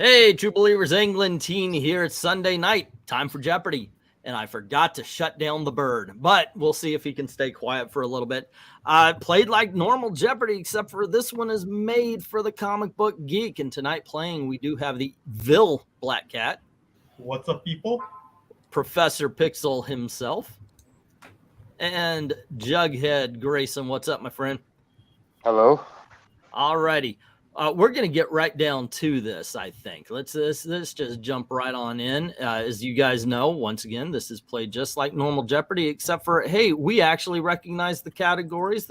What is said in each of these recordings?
Hey, True Believers England team here. It's Sunday night. Time for Jeopardy. And I forgot to shut down the bird, but we'll see if he can stay quiet for a little bit. Played like normal Jeopardy, except for this one is made for the comic book geek. And tonight playing, we do have the Vil Black Cat. What's up, people? Professor Pixel himself. And Jughead Grayson. What's up, my friend? Hello. All righty. We're going to get right down to this, I think. Let's just jump right on in. As you guys know, once again, this is played just like normal Jeopardy, except for, hey, we actually recognize the categories.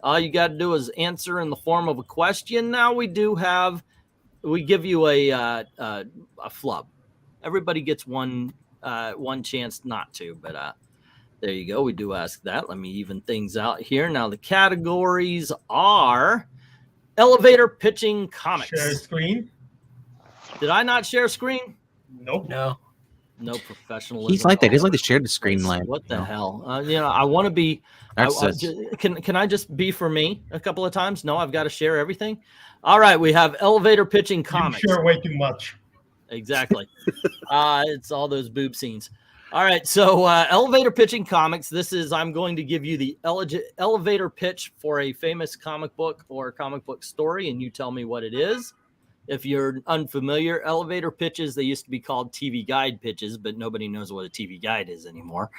All you got to do is answer in the form of a question. Now we give you a flub. Everybody gets one chance not to, but there you go. We do ask that. Let me even things out here. Now the categories are elevator pitching comics. Share screen. Did I not share screen? Nope. No. No professionalism. He's like that. He's like to share the screen line. What the hell? I want to be. Can I just be for me a couple of times? No, I've got to share everything. All right, we have elevator pitching comics. You share way too much. Exactly. It's all those boob scenes. All right, so elevator pitching comics. I'm going to give you the elevator pitch for a famous comic book or comic book story, and you tell me what it is. If you're unfamiliar, elevator pitches, they used to be called TV guide pitches, but nobody knows what a TV guide is anymore,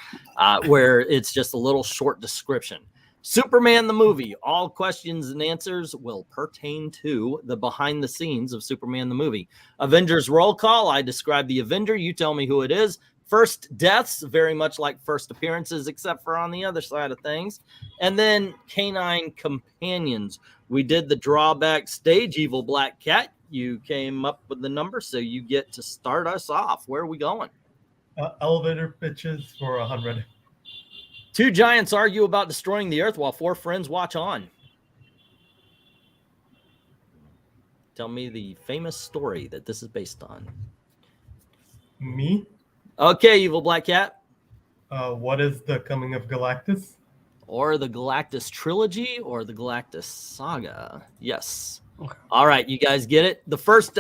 where it's just a little short description. Superman the movie. All questions and answers will pertain to the behind the scenes of Superman the movie. Avengers roll call. I describe the Avenger. You tell me who it is. First deaths, very much like first appearances, except for on the other side of things. And then canine companions. We did the drawback stage, Evil Black Cat. You came up with the number, so you get to start us off. Where are we going? Elevator pitches for 100. Two giants argue about destroying the earth while four friends watch on. Tell me the famous story that this is based on. Me? Okay, Evil Black Cat. What is the coming of Galactus? Or the Galactus trilogy or the Galactus saga. Yes. Okay. All right, you guys get it? The first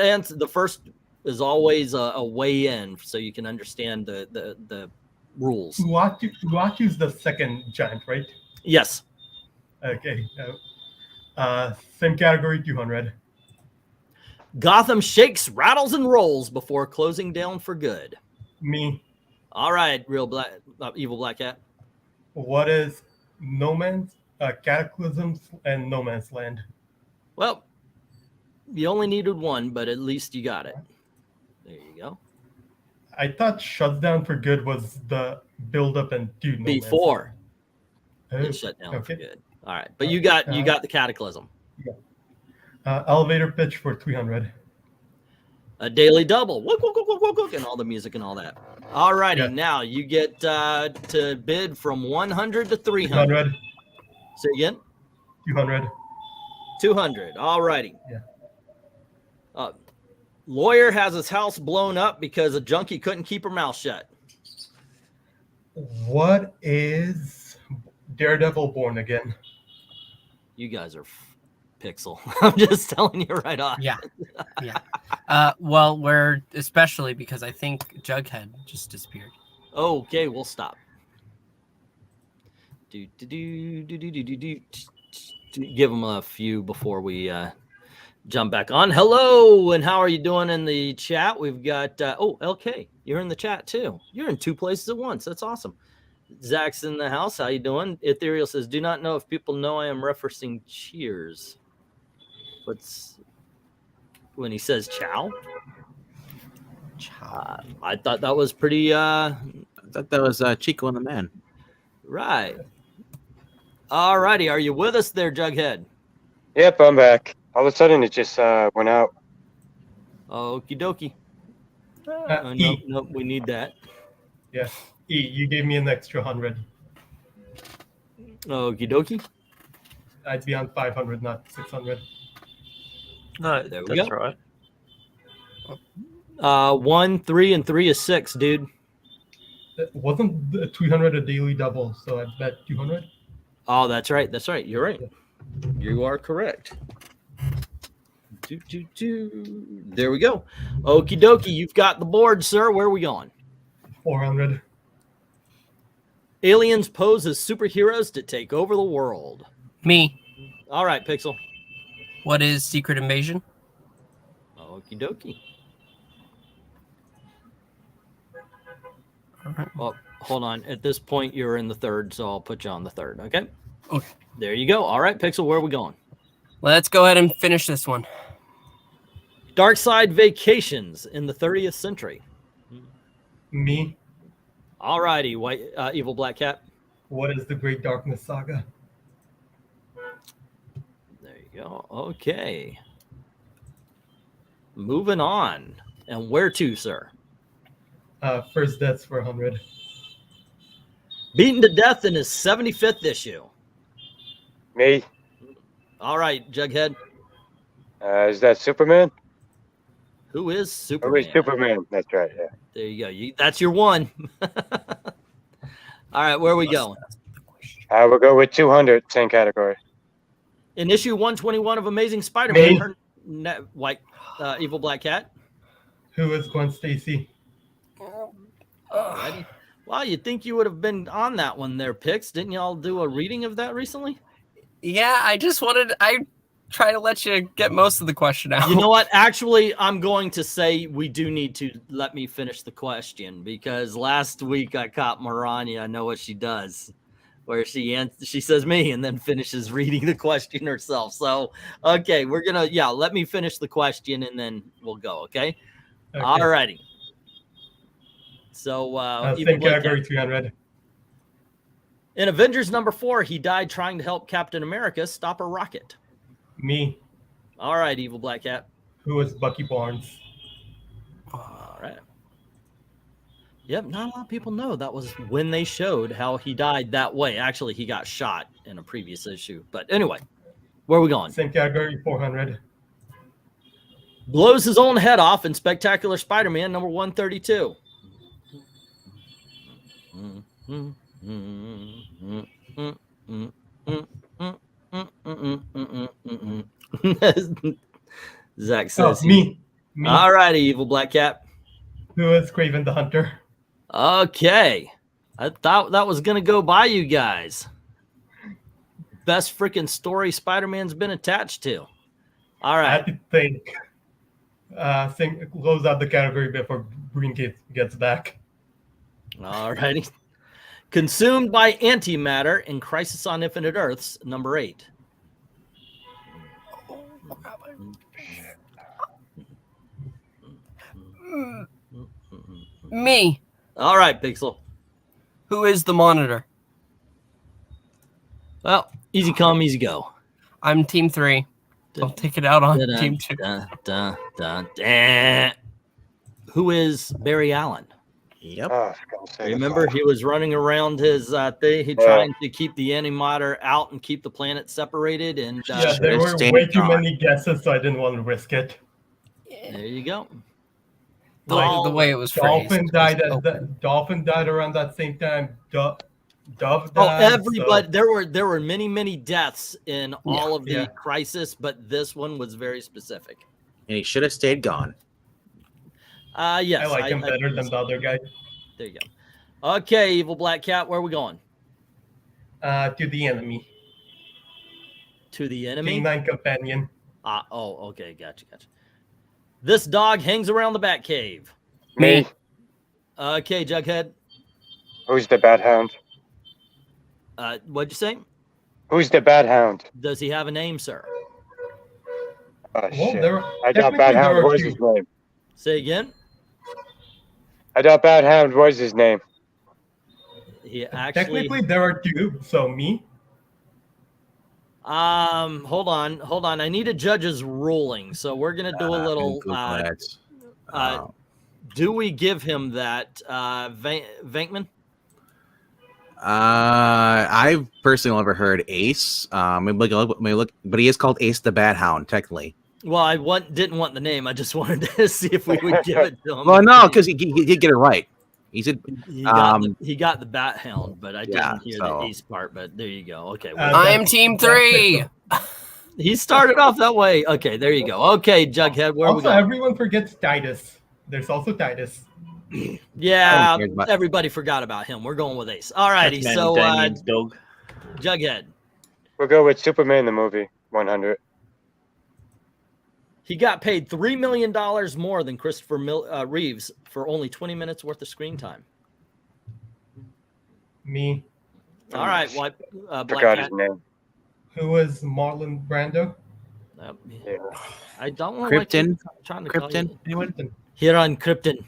is always a way in, so you can understand the rules. Uachu's the second giant, right? Yes. Okay. Same category, 200. Gotham shakes, rattles, and rolls before closing down for good. Me. All right, Evil Black Cat. What is Cataclysms and No Man's Land? Well, you only needed one, but at least you got it. There you go. I thought Shutdown for Good was the build-up and dude. Before it it shut down for okay. good. All right, but you got the Cataclysm. Yeah. Elevator pitch for 300. A daily double, whoop, whoop, whoop, whoop, whoop, and all the music and all that. All righty, Now you get to bid from 100 to 300. 200. Say again? 200. 200. All righty. Yeah. Lawyer has his house blown up because a junkie couldn't keep her mouth shut. What is Daredevil Born Again? You guys are Pixel. I'm just telling you right off. Yeah. Well, we're especially because I think Jughead just disappeared. Okay, we'll stop. Give them a few before we jump back on. Hello, and how are you doing in the chat? We've got LK. You're in the chat too. You're in two places at once. That's awesome. Zach's in the house. How you doing? Ethereal says, "Do not know if people know I am referencing Cheers." What's when he says "chow"? I thought that was pretty. I thought that was Chico and the Man. Right. All righty. Are you with us there, Jughead? Yep, I'm back. All of a sudden, it just went out. Okie dokie. No, we need that. Yeah. You gave me an extra 100. Okie dokie. I'd be on 500, not 600. No, There we that's go. right. 1, 3, and 3 is 6, dude. Wasn't the 300 a daily double? So I bet 200. Oh, that's right. That's right. You're right. You are correct. There we go. Okie dokie. You've got the board, sir. Where are we going? 400. Aliens pose as superheroes to take over the world. Me. All right, Pixel. What is Secret Invasion? Okie dokie. All right. Well, hold on. At this point, you're in the third, so I'll put you on the third. Okay. Okay. There you go. All right, Pixel. Where are we going? Let's go ahead and finish this one. Dark Side Vacations in the 30th century. Me. All righty, Evil Black Cat. What is the Great Darkness Saga? There you go. Okay. Moving on. And where to, sir? First Deaths for 100. Beaten to death in his 75th issue. Me. All right, Jughead. Is that Superman? Who is Oh, Superman? it's Superman. That's right. Yeah. There you go. That's your one. All right, where are we going? We'll go with 200. Same category. In issue 121 of Amazing Spider-Man, Me. Evil Black Cat. Who is Gwen Stacy? Alrighty. Well, you'd think you would have been on that one there, Pix. Didn't y'all do a reading of that recently? Yeah, I try to let you get most of the question out. You know what? Actually, I'm going to say we do need to let me finish the question, because last week I caught Marania. I know what she does, where she says me and then finishes reading the question herself. So, okay, we're going to, let me finish the question and then we'll go, okay? All righty. So, Same category, 300. In Avengers #4, he died trying to help Captain America stop a rocket. Me. All right, Evil Black Cat. Who is Bucky Barnes? All right. Yep, not a lot of people know that was when they showed how he died that way. Actually, he got shot in a previous issue. But anyway, where are we going? Same category, 400. Blows his own head off in Spectacular Spider-Man #132. Zach says me. All righty, Evil Black Cat. Who is Kraven the Hunter? Okay. I thought that was going to go by you guys. Best freaking story Spider-Man's been attached to. All I right. have to think. Close out the category before Green gets back. All righty. Consumed by antimatter in Crisis on Infinite Earths #8. Me. All right, Pixel. Who is the Monitor? Well, easy come, easy go. I'm Team 3. I'll take it out on Dun, Team 2. dun, dun, dun, dun. Who is Barry Allen? Yep. Oh, for God's sake. Remember, he was running around his thing. He trying to keep the antimatter out and keep the planet separated. And Yeah, there were way too many guesses, so I didn't want to risk it. there you go. The way it was phrased. Dolphin died around that same time. Dove died. Oh, everybody! There were many deaths in all of the Crisis, but this one was very specific. And he should have stayed gone. Yes, I like him better than the other guy. There you go. Okay, Evil Black Cat, where are we going? To the enemy. To the enemy? K9 companion. Okay, gotcha. This dog hangs around the Batcave. Me. Okay, Jughead. Who's the Bat Hound? What'd you say? Who's the Bat Hound? Does he have a name, sir? Oh, Well, shit. I thought technically Bat there Hound are was two. his name. Say again. I thought Bat Hound was his name. He actually. Technically, there are two. So me. Hold on. I need a judge's ruling, so we're gonna do a little. Do we give him that, Venkman? I've personally never heard Ace. Maybe look, but he is called Ace the Bat Hound, technically. Well, I didn't want the name. I just wanted to see if we would give it to him. Well, no, because he did get it right. He said he got the Bat Hound, but I didn't hear the Ace part. But there you go. Okay, I am Team 3. He started off that way. Okay, there you go. Okay, Jughead, where are we Also, going? everyone forgets Titus. There's also Titus. Yeah, cares about- everybody forgot about him. We're going with Ace. All righty, That's so Damien's dog. Jughead. We'll go with Superman the movie 100. He got paid $3 million more than Christopher Reeves for only 20 minutes worth of screen time. Me. All right, what? Black Forgot Cat. his name. Who was Marlon Brando? Yeah. I don't know. Krypton? Trying to Krypton? Anyone? Here on Krypton.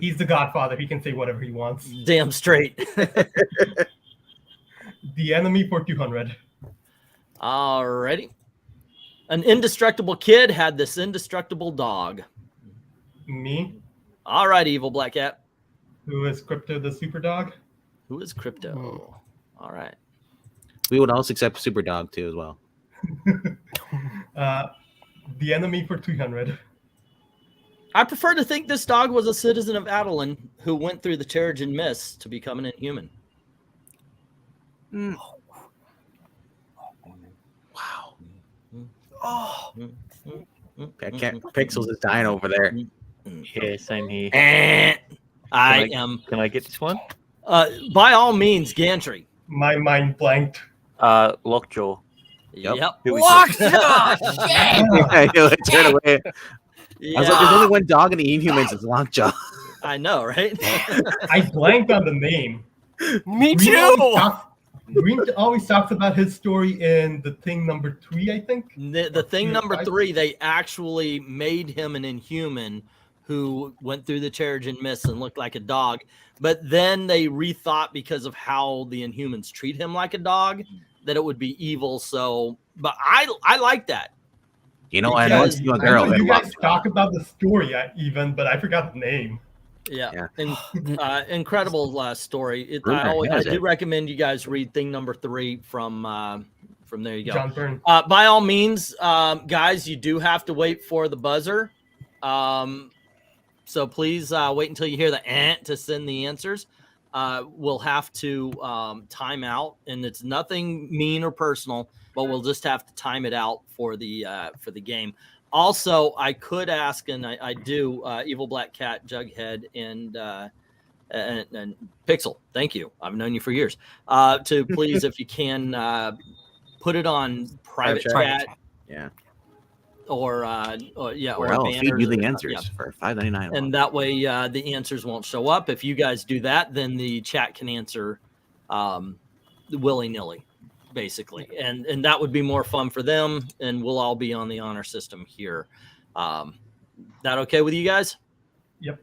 He's the Godfather. He can say whatever he wants. Damn straight. The Enemy for 200. Alrighty. An indestructible kid had this indestructible dog. Me. All right, evil Black Cat. Who is Crypto the Super Dog? Who is Crypto? All right. We would also accept Superdog too as well. The Enemy for 300. I prefer to think this dog was a citizen of Adelan who went through the Terrigen Mist to become an Inhuman. Wow. Oh, Pixels is dying over there. Yeah, same here. I Can am. Can I get this one? By all means, Gantry. My mind blanked. Lockjaw. Yep. Who is Lockjaw! I knew it. Turn away. Yeah, I was like, there's only one dog in the Inhumans. It's Lockjaw. I know, right? I blanked on the name. Me Green too. Green always talks about his story in The Thing number 3, I think. The thing Or number 5. 3, they actually made him an Inhuman who went through the Terrigen Mist and looked like a dog. But then they rethought because of how the Inhumans treat him like a dog that it would be evil. So, but I like that. You know, I know Because it's you a I girl. know you that guys talk about the story even, but I forgot the name. Yeah. Yeah. Incredible story. Rumor I has do it. recommend you guys read thing number 3 from there you go. John Byrne. By all means, guys, you do have to wait for the buzzer. So please wait until you hear the ant to send the answers. We'll have to time out, and it's nothing mean or personal, but we'll just have to time it out for the game. Also, I could ask, and I do, Evil Black Cat, Jughead, and Pixel. Thank you. I've known you for years. To please, if you can, put it on private chat. Yeah. Or yeah, Or or I'll feed you the banners, answers yeah. for $5.99. And that way the answers won't show up. If you guys do that, then the chat can answer willy-nilly, basically. And that would be more fun for them, and we'll all be on the honor system here. That okay with you guys? Yep.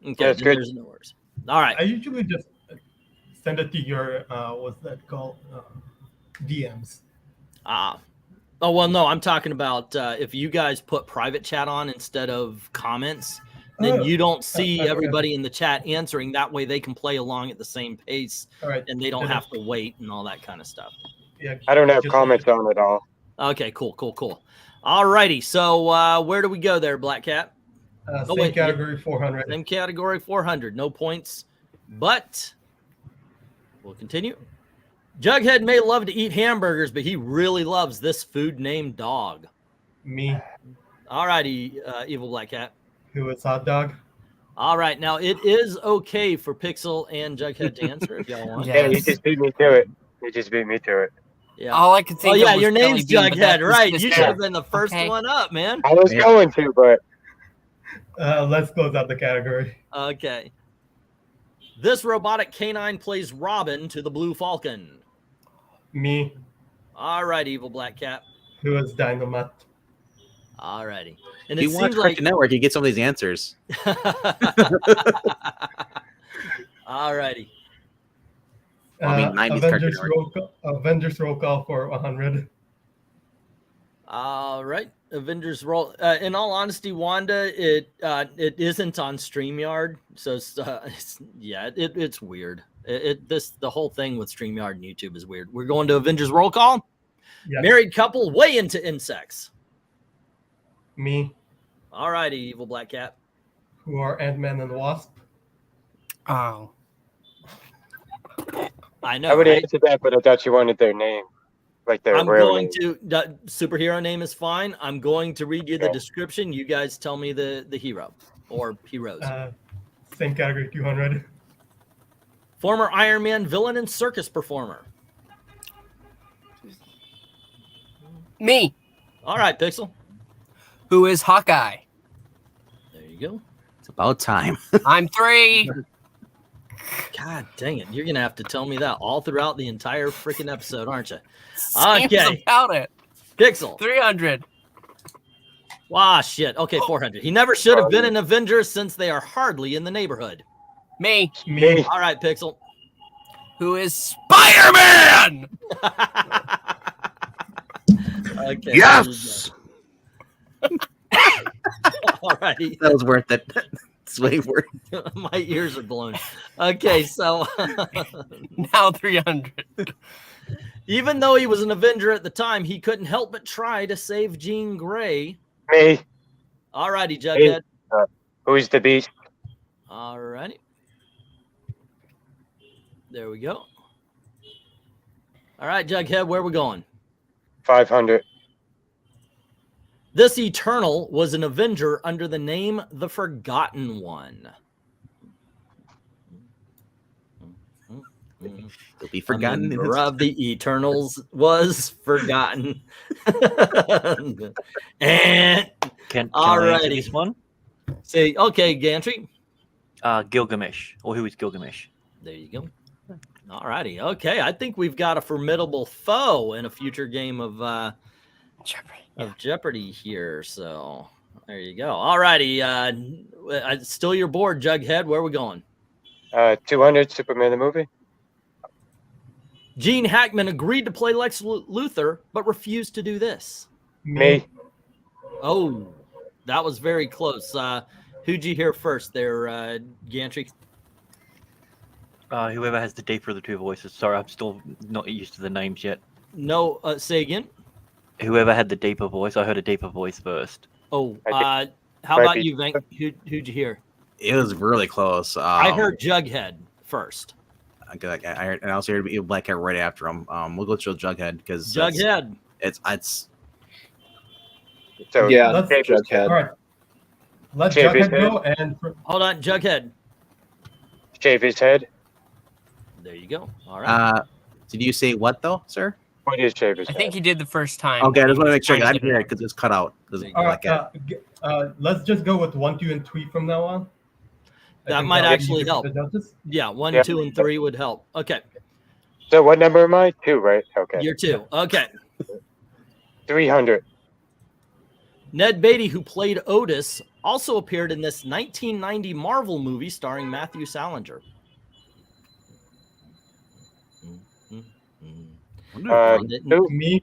Okay, Yeah, it's then good. there's no worries. All right. I usually just send it to your, what's that called? DMs. Oh, well, no, I'm talking about if you guys put private chat on instead of comments, then you don't see everybody in the chat answering. That way they can play along at the same pace, All right. and they don't have to wait and all that kind of stuff. Yeah, I don't have just- comments on at all. Okay, cool. All righty, so where do we go there, Black Cat? Same wait, category, 400. Same category, 400. No points, but we'll continue. Jughead may love to eat hamburgers, but he really loves this food named dog. Me, All righty, Evil Black Cat. who is hot dog. All right, now it is okay for Pixel and Jughead to answer if y'all want. Yeah. Yeah, you just beat me to it. You just beat me to it. Yeah. All I could think. Oh of yeah, was your Jelly name's Bean, but that Jughead, was right? just You a- should have been the first Okay. one up, man. I was going to, but Let's close out the category. Okay. This robotic canine plays Robin to the Blue Falcon. Me, All right, Evil Black Cat. who is Dynamite. All righty. And If it you watch seems like Cartoon Network, you get some of these answers. all righty. Well, I mean, 90s Cartoon Avengers Network. Avengers roll call for 100. All right. Avengers roll. In all honesty, Wanda, it isn't on StreamYard, so it's weird. The whole thing with StreamYard and YouTube is weird. We're going to Avengers roll call. Yeah. Married couple way into insects. Me, All righty, Evil Black Cat. who are Ant-Man and Wasp. Oh, I know. I would have Right? answered that, but I thought you wanted their name. like the I'm real going name. to superhero name is fine. I'm going to read you the description. You guys tell me the hero or heroes. Same category, 200. Former Iron Man villain and circus performer. Me. All right, Pixel. Who is Hawkeye? There you go. It's about time. I'm 3. God dang it. You're going to have to tell me that all throughout the entire freaking episode, aren't you? Seems Okay. about it. Pixel. 300. Wow, shit. Okay, 400. He never should have been an Avenger since they are hardly in the neighborhood. Me. Me. All right, Pixel. Who is Spider-Man? Okay. Yes. All righty. That was worth it. It's way worth it. My ears are blown. Okay, so Now 300. even though he was an Avenger at the time, he couldn't help but try to save Jean Grey. Me. All righty, Jughead. Who's the Beast? All righty. There we go. All right, Jughead, where are we going? 500. This Eternal was an Avenger under the name The Forgotten One. It'll be forgotten. A member of the Eternals was forgotten. And Can Alrighty. I answer this one? say, okay, Gantry. Gilgamesh, or who is Gilgamesh? There you go. All righty. Okay, I think we've got a formidable foe in a future game of Jeopardy here. So there you go. All righty. Still your board, Jughead. Where are we going? 200. Superman the movie. Gene Hackman agreed to play Lex Luthor, but refused to do this. Me. Oh, that was very close. Who'd you hear first there, Gantry? Whoever has the deeper of the two voices. Sorry, I'm still not used to the names yet. No, say again. Whoever had the deeper voice, I heard a deeper voice first. Oh, I how might about be- you, Venk? Who'd you hear? It was really close. I heard Jughead first. I heard, and I also heard Black Cat right after him. We'll go to Jughead because Jughead. It's So Yeah, Let's- Jughead. All right. Let Shave his Jughead go and Hold on, Jughead. shave his head. There you go. All right. Did you say what though, sir? What is shave his I head? think he did the first time. Okay, I just want to make sure I Times didn't hear it because it's cut out. There you all Black right. Cat. Let's just go with 1, 2, and 3 from now on. I That think might that'll be actually easier for help. the judges. Yeah, 1, Yeah. 2, and 3 would help. Okay, So what number am I? 2, right? Okay. you're 2. Okay. 300. Ned Beatty, who played Otis, also appeared in this 1990 Marvel movie starring Matthew Salinger. Two. Me.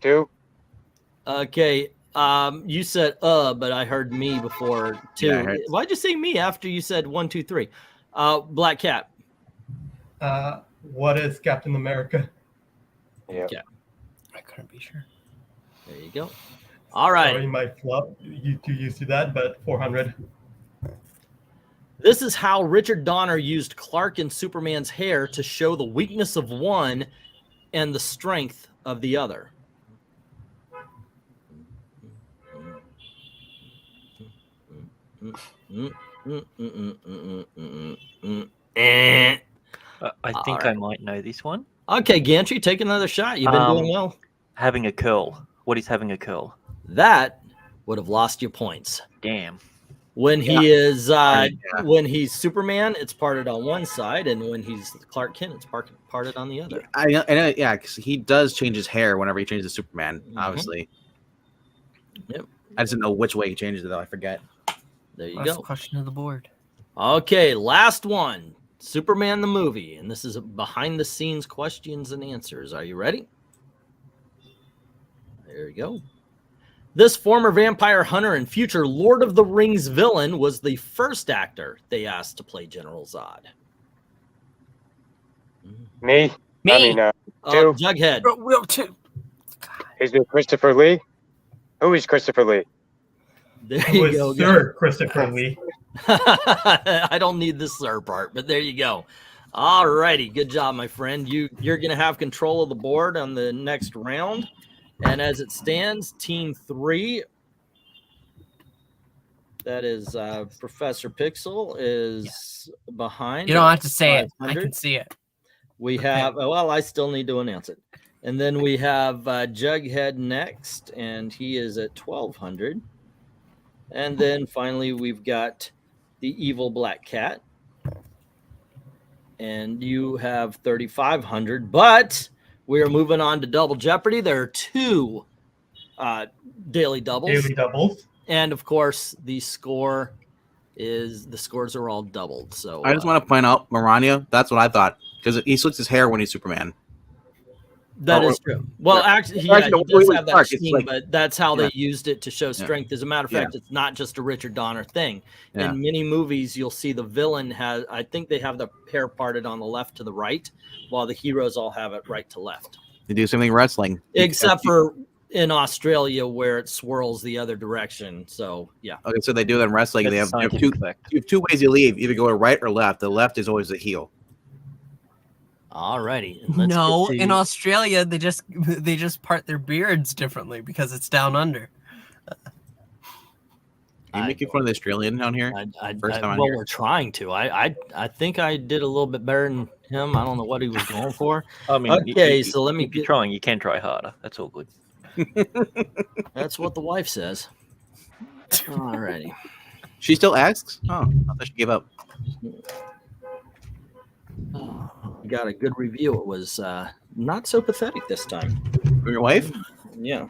2. Okay. You said but I heard me before too. Yeah, I heard- Why'd you say me after you said 1, 2, 3? Black Cat. What is Captain America? Yeah. I couldn't be sure. There you go. All right. Sorry, my flop. You too used to that, but 400. This is how Richard Donner used Clark and Superman's hair to show the weakness of one and the strength of the other. I think I might know this one. Okay, Gantry, take another shot. You've been doing well. Having a curl. What is having a curl? That would have lost you points. Damn. When he is Yeah. when he's Superman, it's parted on one side, and when he's Clark Kent, it's parted on the other. I know, yeah, because he does change his hair whenever he changes to Superman. Obviously. Yep. I just didn't know which way he changes it though. I forget. There you Last go. question of the board. Okay, last one. Superman the movie, and this is a behind the scenes questions and answers. Are you ready? There you go. This former vampire hunter and future Lord of the Rings villain was the first actor they asked to play General Zod. Me. Me. I mean, Two. Jughead. Will too. is it Christopher Lee? Who is Christopher Lee? There Who you is go. Sir Christopher Lee? I don't need the sir part, but there you go. All righty, good job, my friend. You're gonna have control of the board on the next round, and as it stands, Team 3. That is Professor Pixel is behind. You don't have to say it. I 500. can see it. We have, well, I still need to announce it. And then we have Jughead next, and he is at 1,200. And then finally, we've got the evil black cat. And you have 3,500. But we are moving on to Double Jeopardy. There are 2 daily doubles. Daily doubles. And of course, the scores are all doubled. So I just want to point out Marania. That's what I thought, because he slicks his hair when he's Superman. that is true. Well, actually, he does have that sheen, but that's how they used it to show strength. As a matter of fact, it's not just a Richard Donner thing. In many movies, you'll see the villain has, I think they have the hair parted on the left to the right, while the heroes all have it right to left. They do something wrestling, except for in Australia where it swirls the other direction. So yeah. Okay, so they do that in wrestling. They have two ways you leave: either go to right or left. The left is always the heel. All righty. No, in Australia they just part their beards differently because it's down under. Are you making fun of the Australian down here? We're trying to. I think I did a little bit better than him. I don't know what he was going for. I mean, okay, so let me get trying. You can try harder. That's all good. That's what the wife says. All righty. She still asks? Oh, I thought she gave up. Got a good review. It was not so pathetic this time. For your wife? Yeah.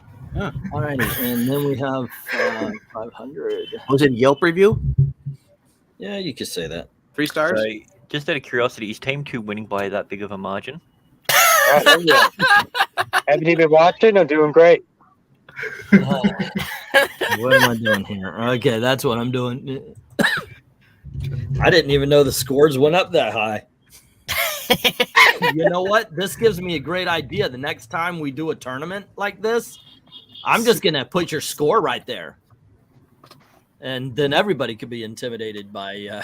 All righty, and then we have 500. Was it Yelp review? Yeah, you could say that. 3 stars. So, just out of curiosity, is Team 2 winning by that big of a margin? Haven't you been watching? I'm doing great. What am I doing here? Okay, that's what I'm doing. I didn't even know the scores went up that high. You know what? This gives me a great idea. The next time we do a tournament like this, I'm just going to put your score right there. And then everybody could be intimidated by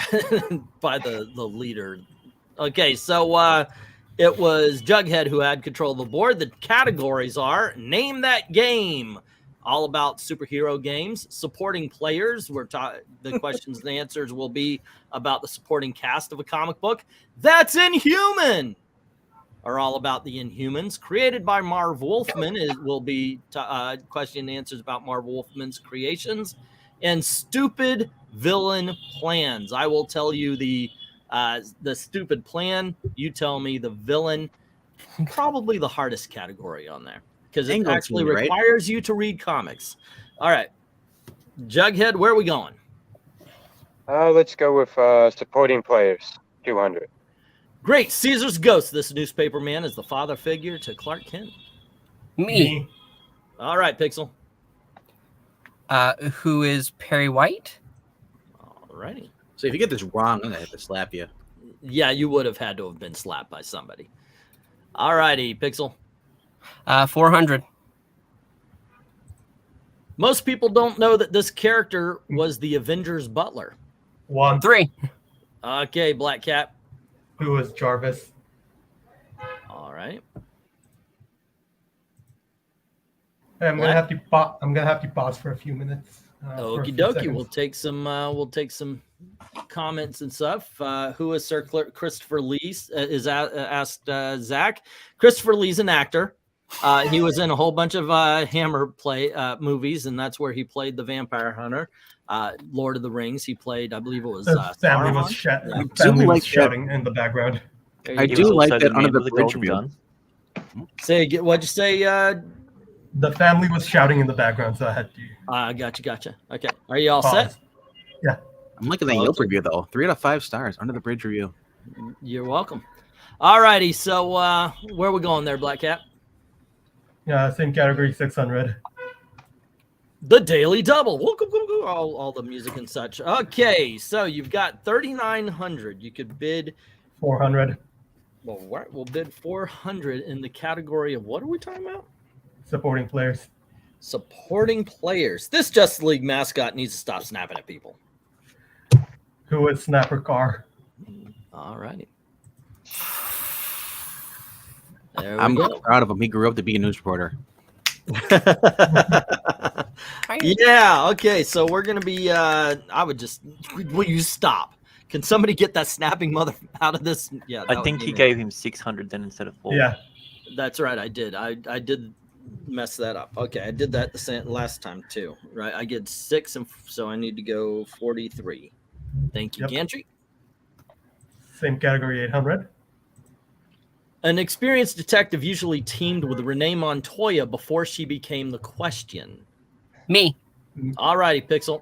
by the leader. Okay, so it was Jughead who had control of the board. The categories are Name That Game, all about superhero games. Supporting players, the questions and answers will be about the supporting cast of a comic book. That's Inhuman, are all about the Inhumans. Created by Marv Wolfman, it will be question and answers about Marv Wolfman's creations. And Stupid Villain Plans. I will tell you the stupid plan. You tell me the villain. Probably the hardest category on there because it actually requires you to read comics. All right, Jughead, where are we going? Let's go with supporting players. 200. Great. Caesar's Ghost. This newspaper man is the father figure to Clark Kent. Me. All right, Pixel. Who is Perry White? All righty. So if you get this wrong, I'm going to have to slap you. Yeah, you would have had to have been slapped by somebody. All righty, Pixel. 400. Most people don't know that this character was the Avengers butler. 3. Okay, Black Cat. Who was Jarvis? All right. Hey, I'm gonna have to pause for a few minutes. Okie dokie. We'll take some comments and stuff. Who is Sir Christopher Lee? Is asked Zach. Christopher Lee's an actor. He was in a whole bunch of Hammer movies, and that's where he played the vampire hunter. Lord of the Rings. He played, I believe it was. Family was shouting in the background. I do like that under the bridge review. What'd you say? The family was shouting in the background, so I had to. Gotcha. Okay, are you all set? Yeah. I'm liking the Yelp review though. 3 out of 5 stars under the bridge review. You're welcome. All righty, so where are we going there, Black Cat? Yeah, same category, 600. The Daily Double. All the music and such. Okay, so you've got 3,900. You could bid 400. Well, we'll bid 400 in the category of what are we talking about? Supporting players. Supporting players. This Justice League mascot needs to stop snapping at people. Who is Snapper Carr? All righty. There we I'm go. proud of him. He grew up to be a news reporter. Yeah. Okay. So we're gonna be. I would just. Will you stop? Can somebody get that snapping mother out of this? Yeah. I think he gave him 600 then instead of 4. Yeah. That's right. I did. I did mess that up. Okay. I did that the last time too. Right. I get 6, and so I need to go 43. Thank you, Yep. Gantry. Same category, 800. An experienced detective usually teamed with Renee Montoya before she became the Question. Me. All righty, Pixel.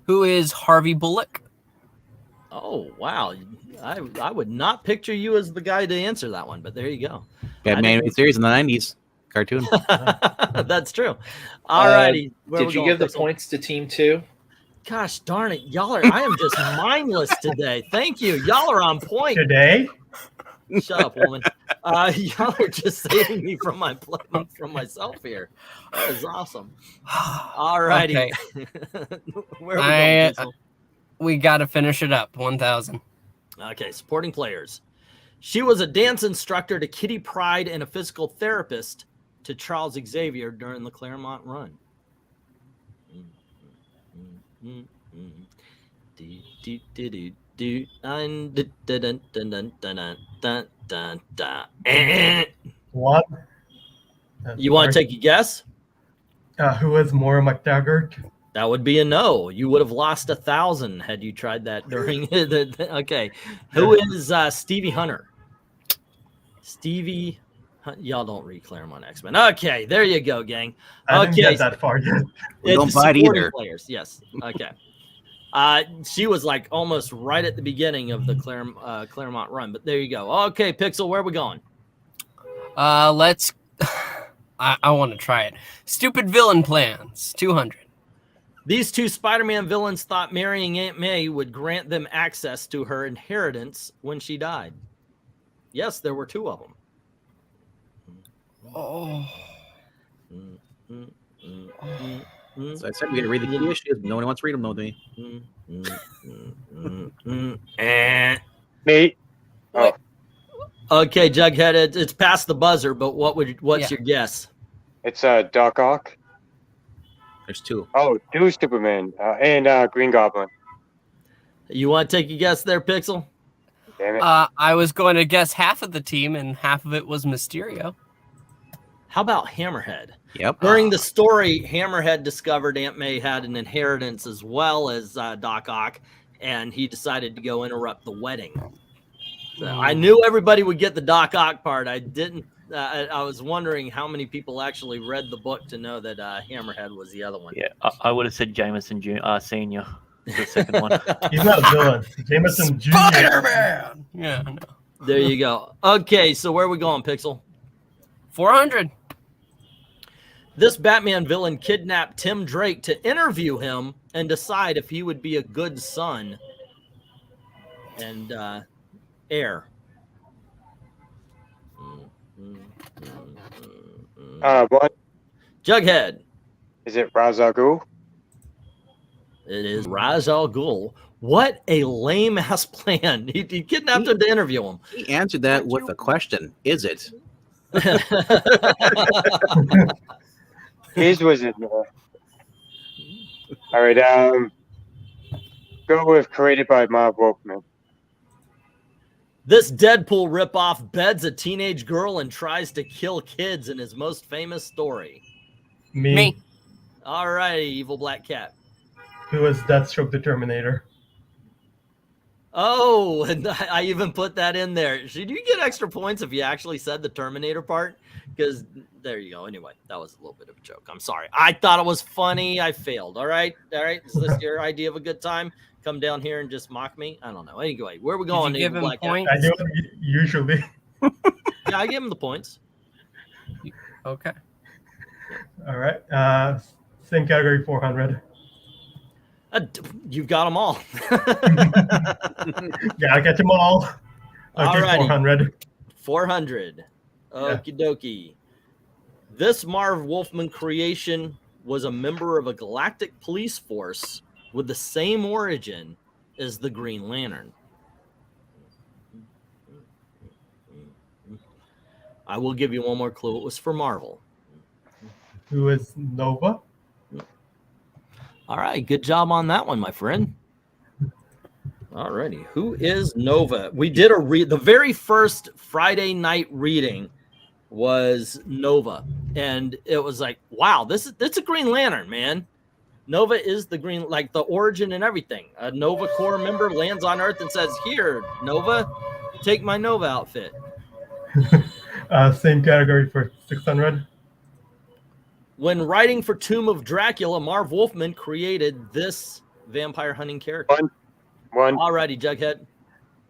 Who is Harvey Bullock? Oh, wow. I would not picture you as the guy to answer that one, but there you go. Batman series in the 90s cartoon. That's true. All righty. Did you give the points to Team 2? Gosh darn it. I am just mindless today. Thank you. Y'all are on point. Today? Shut up, woman. Y'all are just saving me from myself here. That is awesome. All righty. Okay. Where are we going, Pixel? We got to finish it up. 1,000. Okay, supporting players. She was a dance instructor to Kitty Pryde and a physical therapist to Charles Xavier during the Claremont run. What? You want to take a guess? Who is Maura McTaggart? That would be a no. You would have lost 1,000 had you tried that during the. Okay, who is Stevie Hunter? Stevie, y'all don't read Claremont X-Men. Okay, there you go, gang. I didn't Okay, get that far yet. Don't buy it either. Players, yes. Okay. She was like almost right at the beginning of the Claremont run, but there you go. Okay, Pixel, where are we going? Let's. I want to try it. Stupid villain plans. 200. These two Spider-Man villains thought marrying Aunt May would grant them access to her inheritance when she died. Yes, there were 2 of them. Oh. So I said we're gonna read the key issues. No one wants to read them, though, do they? Me. Oh, Okay, Jughead, it's past the buzzer, but what's your guess? it's Doc Ock. There's 2. Oh, 2 Superman and Green Goblin. You want to take a guess there, Pixel? Damn it. I was going to guess half of the team, and half of it was Mysterio. How about Hammerhead? Yep. During the story, Hammerhead discovered Aunt May had an inheritance as well as Doc Ock, and he decided to go interrupt the wedding. So I knew everybody would get the Doc Ock part. I didn't. I was wondering how many people actually read the book to know that Hammerhead was the other one. Yeah, I would have said Jameson Senior, the second one. He's not a villain. Jameson Jr. Spider-Man! Yeah, I know. There you go. Okay, so where are we going, Pixel? 400. This Batman villain kidnapped Tim Drake to interview him and decide if he would be a good son and heir. What? Jughead. Is it Ra's al Ghul? It is Ra's al Ghul. What a lame ass plan. He kidnapped him to interview him. He answered that with a question. Is it? His was it? All right. Go with created by Marv Wolfman. This Deadpool ripoff beds a teenage girl and tries to kill kids in his most famous story. Me. All right, Evil Black Cat. Who is Deathstroke the Terminator? Oh, and I even put that in there. Should you get extra points if you actually said the Terminator part? Because there you go. Anyway, that was a little bit of a joke. I'm sorry. I thought it was funny. I failed. All right. Is this your idea of a good time? Come down here and just mock me? I don't know. Anyway, where are we going? Did you give him points? I do it usually. Yeah, I give him the points. Okay. All right. Same category, 400. You've got them all. Gotta get them all. Okay, Alrighty. 400. 400. Okie dokie. This Marv Wolfman creation was a member of a galactic police force with the same origin as the Green Lantern. I will give you one more clue. It was for Marvel. Who is Nova? All right, good job on that one, my friend. All righty, who is Nova? We did the very first Friday night reading was Nova, and it was like, wow, it's a Green Lantern, man. Nova is the green, like the origin and everything. A Nova Corps member lands on Earth and says, "Here, Nova, take my Nova outfit." Same category for 600. When writing for Tomb of Dracula, Marv Wolfman created this vampire hunting character. One. Alrighty, Jughead.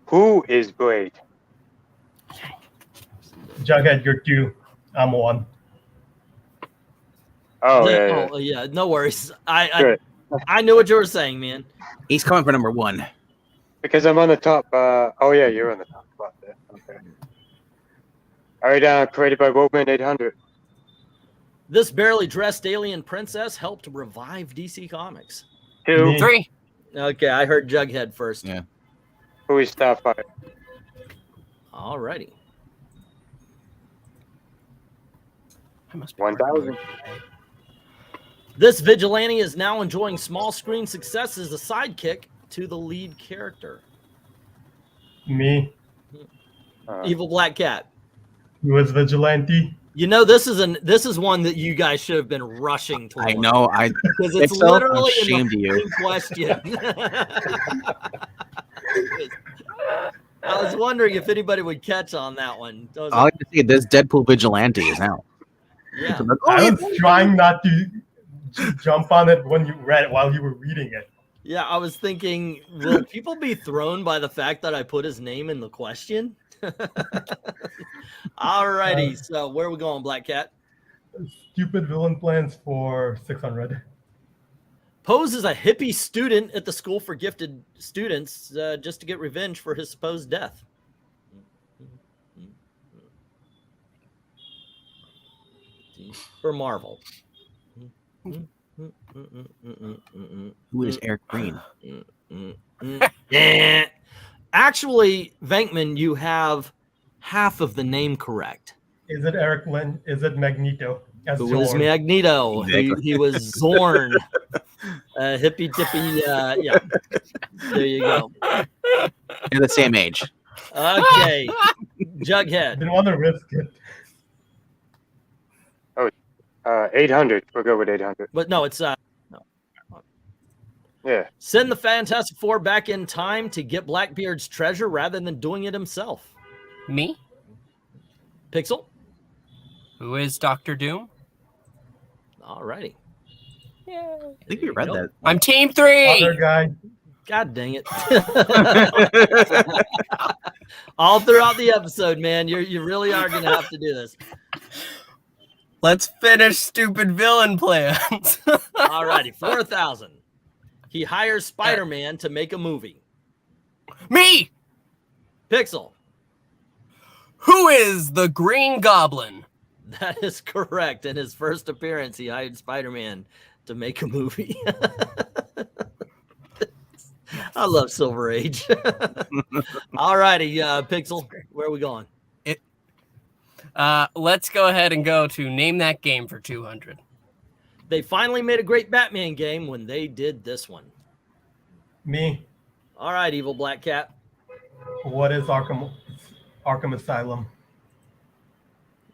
Who is Blade? Jughead, you're 2. I'm 1. Oh, yeah. Oh, yeah. No worries. I knew what you were saying, man. He's coming for number 1. Because I'm on the top. Oh, yeah, you're on the top spot there. Okay. All right, created by Wolfman 800. This barely dressed alien princess helped revive DC Comics. 2. 3. Okay, I heard Jughead first. Yeah. Who is Starfire? Alrighty. I must be 1,000. This vigilante is now enjoying small screen success as a sidekick to the lead character. Me. Evil Black Cat. Who is Vigilante? You know, this is one that you guys should have been rushing to. I know. Because it's Pixel, literally I'm ashamed of you. question. I was wondering if anybody would catch on that one. I was All I like, can see this Deadpool vigilante is out. yeah. I was trying not to jump on it when you read it while you were reading it. Yeah, I was thinking, will people be thrown by the fact that I put his name in the question? Alrighty, so where are we going, Black Cat? Stupid villain plans for 600. Pose is a hippie student at the school for gifted students just to get revenge for his supposed death. For Marvel. Who is Eric Green? Actually, Venkman, you have half of the name correct. Is it Eric Lynn? Is it Magneto? As Who was Zorn? Magneto? Exactly. He was Zorn. Hippy dippy. Yeah. There you go. They're the same age. Okay. Jughead. Didn't want to risk it. 800. We'll go with 800. But no, it's Yeah. send the Fantastic Four back in time to get Blackbeard's treasure rather than doing it himself. Me? Pixel. Who is Doctor Doom? Alrighty. I think we read that. I'm Team 3. Other guy. God dang it. All throughout the episode, man. You really are gonna have to do this. Let's finish stupid villain plans. Alrighty, 4,000. He hires Spider-Man to make a movie. Me. Pixel. Who is the Green Goblin? That is correct. In his first appearance, he hired Spider-Man to make a movie. I love Silver Age. Alrighty, Pixel, where are we going? Let's go ahead and go to Name That Game for 200. They finally made a great Batman game when they did this one. Me. All right, Evil Black Cat. What is Arkham Asylum?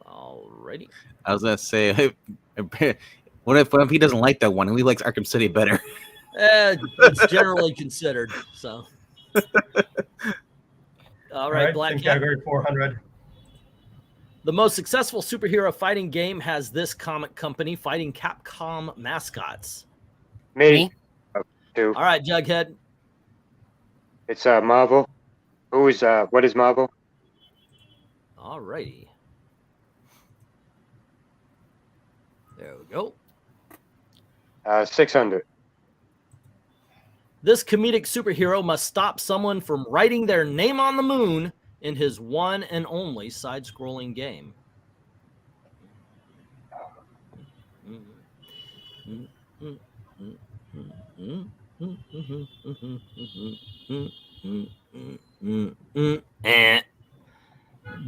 Alrighty. I was gonna say, what if he doesn't like that one and he likes Arkham City better? It's generally considered. So. All right, Black same Cat. category 400. The most successful superhero fighting game has this comic company fighting Capcom mascots. Me. 2. All right, Jughead. It's Marvel. Who is what is Marvel? All righty. There we go. 600. This comedic superhero must stop someone from writing their name on the moon in his one and only side-scrolling game.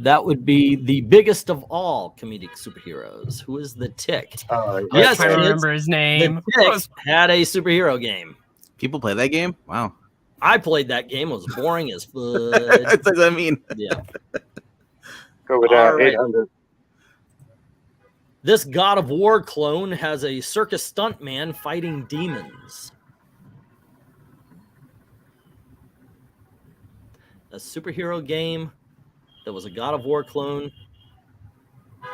That would be the biggest of all comedic superheroes. Who is the Tick? Yes, I kids, remember his name. The Tick had a superhero game. People play that game? Wow. I played that game. It was boring as fuck. That's what I mean. Yeah. Go with All right. 800. This God of War clone has a circus stuntman fighting demons. A superhero game that was a God of War clone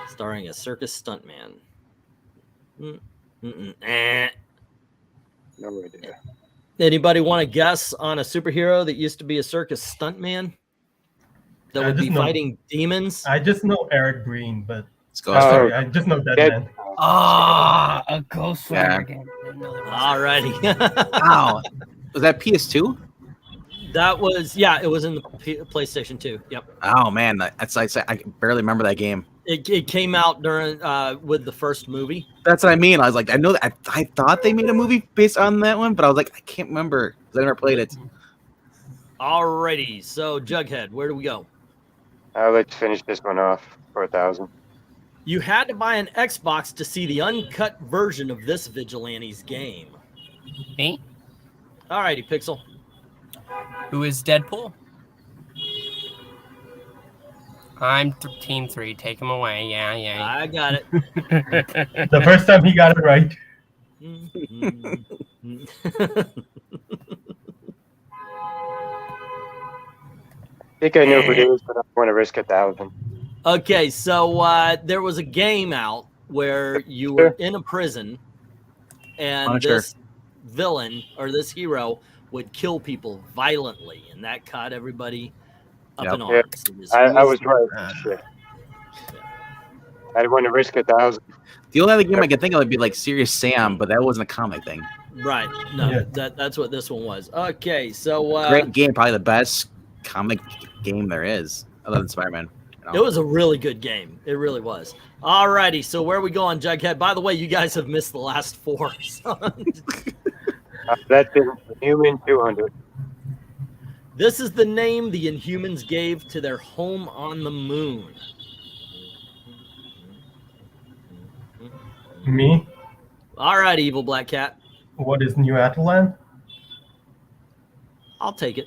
starring a circus stuntman. No idea. Anybody want to guess on a superhero that used to be a circus stuntman that I would be just know- fighting demons? I just know Eric Green, but Let's go. sorry, I just know Deadman. Ah, a Ghost Rider Yeah. game. I didn't know there was Alrighty. Wow. Was that PS2? That was, yeah, it was in the PlayStation 2. Yep. Oh man, that's I barely remember that game. It came out during with the first movie. That's what I mean. I was like, I know that I thought they made a movie based on that one, but I was like, I can't remember because I never played it. Alrighty, so Jughead, where do we go? Let's finish this one off for 1,000. You had to buy an Xbox to see the uncut version of this Vigilantes game. Me? Alrighty, Pixel. Who is Deadpool? I'm Team 3. Take him away. Yeah. I got it. The first time he got it right. I think I know who it is, but I want to risk 1,000. Okay, so there was a game out where you were in a prison, and Punisher. this villain or this hero would kill people violently, and that caught everybody up Yep. in arms. It was I was really- right. Shit. I want to risk 1,000. The only other game I could think of would be like Serious Sam, but that wasn't a comic thing. right. No, Yeah. that's what this one was. Okay, so Great game, probably the best comic game there is, other than Spider-Man. You know? it was a really good game. It really was. Alrighty, so where are we going, Jughead? By the way, you guys have missed the last four. So That's Inhuman 200. this is the name the Inhumans gave to their home on the moon. Me? All right, Evil Black Cat. What is New Atalan? I'll take it.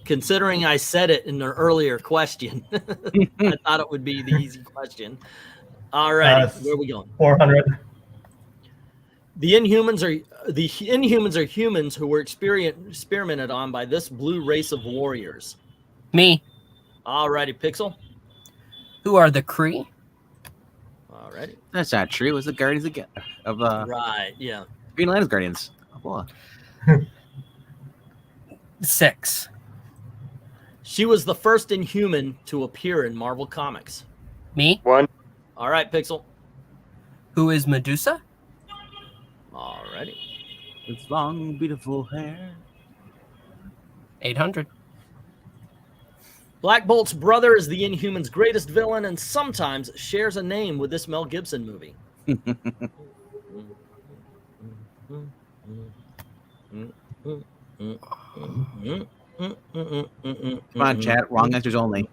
Considering I said it in the earlier question, I thought it would be the easy question. All right, where are we going? 400. The Inhumans are humans who were experimented on by this blue race of warriors. Me. Alrighty, Pixel. Who are the Kree? Alrighty. That's not true. It was the Guardians of Right, yeah. Green Lantern's Guardians. Oh, boy. 6. She was the first Inhuman to appear in Marvel Comics. Me. 1. All right, Pixel. Who is Medusa? Alrighty. With long, beautiful hair. 800. Black Bolt's brother is the Inhumans' greatest villain and sometimes shares a name with this Mel Gibson movie. Come on, chat. Wrong answers only.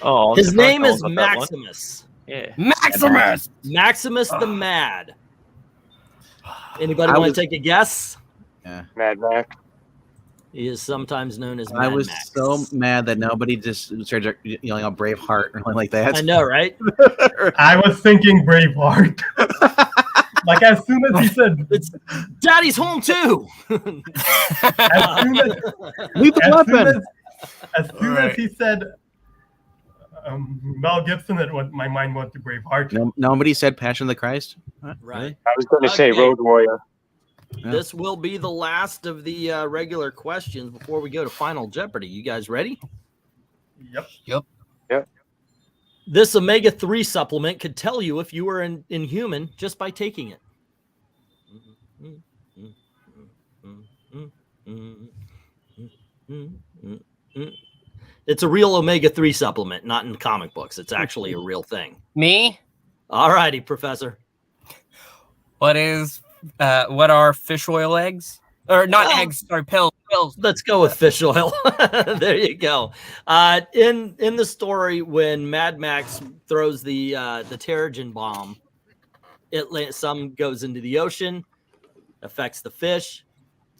Oh, His I'm name is surprised I got that one. Maximus. Yeah. Maximus! Maximus the Mad. Anybody I want was- to take a guess? Mad Max. He is sometimes known as Mad I was Max. so mad that nobody just started yelling out Braveheart or anything like that. I know, right? I was thinking Braveheart. Like as soon as he said, It's Daddy's home too. as soon as, Leave the as soon weapon. as he said Mel Gibson, that what my mind went to Braveheart. Nobody said Passion of the Christ. What? Right. I was going to say Okay. Road Warrior. Yeah. This will be the last of the regular questions before we go to Final Jeopardy. You guys ready? Yep. This omega-3 supplement could tell you if you were an Inhuman just by taking it. It's a real omega-3 supplement, not in comic books. It's actually a real thing. Me. All righty, Professor. What are fish oil eggs? Or not Oh. eggs, sorry, pills. oil. Let's go with fish oil. There you go. In the story, when Mad Max throws the Terrigen bomb, some goes into the ocean, affects the fish.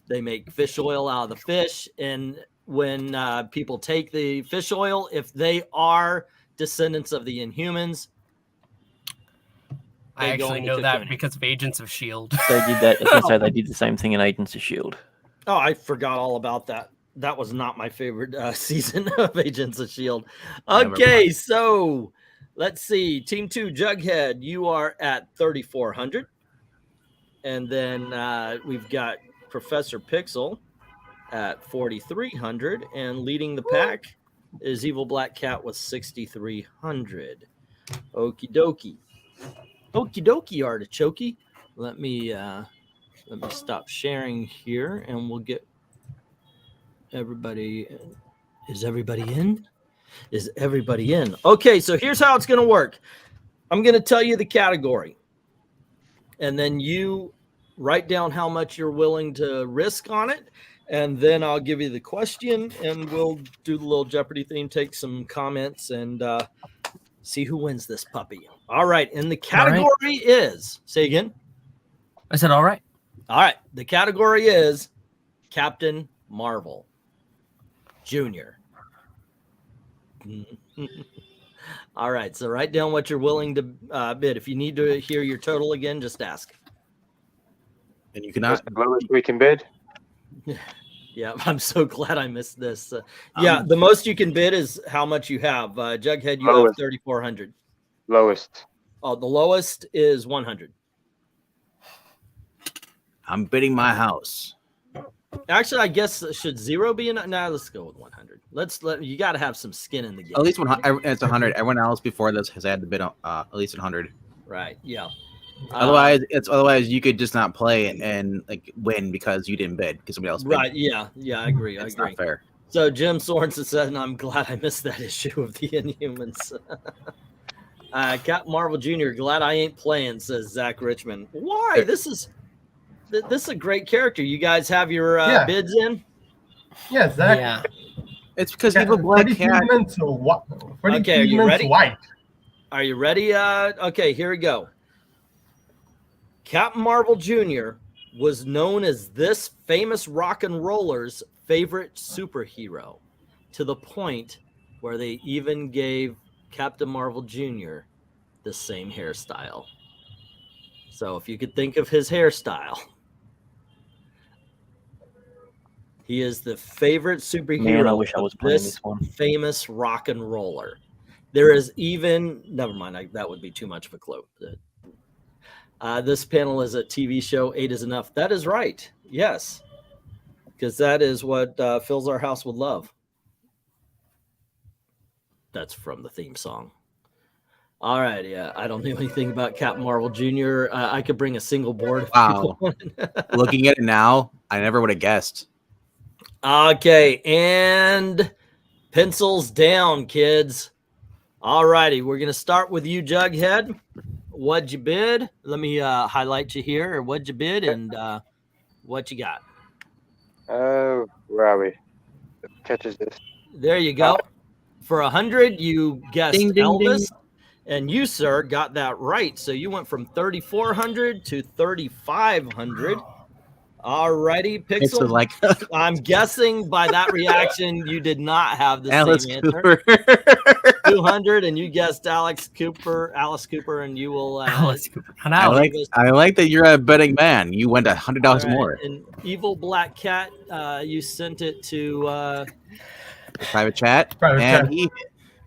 They make fish oil out of the fish, and when people take the fish oil, if they are descendants of the Inhumans, I they go actually into know that cocooning. because of Agents of S.H.I.E.L.D. They did that. I was gonna say they did the same thing in Agents of S.H.I.E.L.D. Oh, I forgot all about that. That was not my favorite season of Agents of S.H.I.E.L.D. Okay, so let's see. Team 2, Jughead, you are at 3,400. And then we've got Professor Pixel at 4,300. And leading the pack is Evil Black Cat with 6,300. Okie dokie. Okie dokie, artichoke. Let me stop sharing here, and we'll get everybody. Is everybody in? Is everybody in? Okay, so here's how it's going to work. I'm going to tell you the category, and then you write down how much you're willing to risk on it, and then I'll give you the question, and we'll do the little Jeopardy theme, take some comments, and see who wins this puppy. All right, and the category is, say again. I said, all right. All right, the category is Captain Marvel Jr. All right, so write down what you're willing to bid. If you need to hear your total again, just ask. And you cannot. The lowest we can bid. Yeah, I'm so glad I missed this. Yeah, the most you can bid is how much you have. Jughead, you have 3,400. Lowest. Oh, the lowest is 100. I'm bidding my house. Actually, I guess should 0 be enough? No, let's go with 100. You got to have some skin in the game. At least 100. It's 100. Everyone else before this has had to bid at least 100. Right. Yeah. Otherwise you could just not play and like win because you didn't bid because somebody else bid. Right. Yeah. I agree. That's not fair. So Jim Sorensen said, and I'm glad I missed that issue of the Inhumans. Captain Marvel Jr., glad I ain't playing, says Zach Richmond. Why? This is a great character. You guys have your bids in? Yeah, Zach. Yeah. It's because Evil Black Cat. Okay, are you ready? White. Are you ready? Okay, here we go. Captain Marvel Jr. was known as this famous rock and roller's favorite superhero, to the point where they even gave Captain Marvel Jr. the same hairstyle. So if you could think of his hairstyle, he is the favorite superhero. Man, I wish I was playing this one. Famous rock and roller. There is even, never mind, that would be too much of a clue. This panel is a TV show, 8 is Enough. That is right. Yes. Because that is what fills our house with love. That's from the theme song. All right. Yeah. I don't know anything about Captain Marvel Jr. I could bring a single board. Wow. Looking at it now, I never would have guessed. Okay. And pencils down, kids. All righty. We're going to start with you, Jughead. What'd you bid? Let me highlight you here. What'd you bid and what you got? Oh, where are we? Catches this. There you go. For 100, you guessed Ding, ding, Elvis. ding. And you, sir, got that right. So you went from 3,400 to 3,500. All righty, Pixel. Like I'm guessing by that reaction, you did not have the Alice same Cooper. answer. 200, and you guessed Alice Cooper, and you will. Alice Cooper. I like that you're a betting man. You went $100 right. more. And Evil Black Cat, you sent it to Private chat.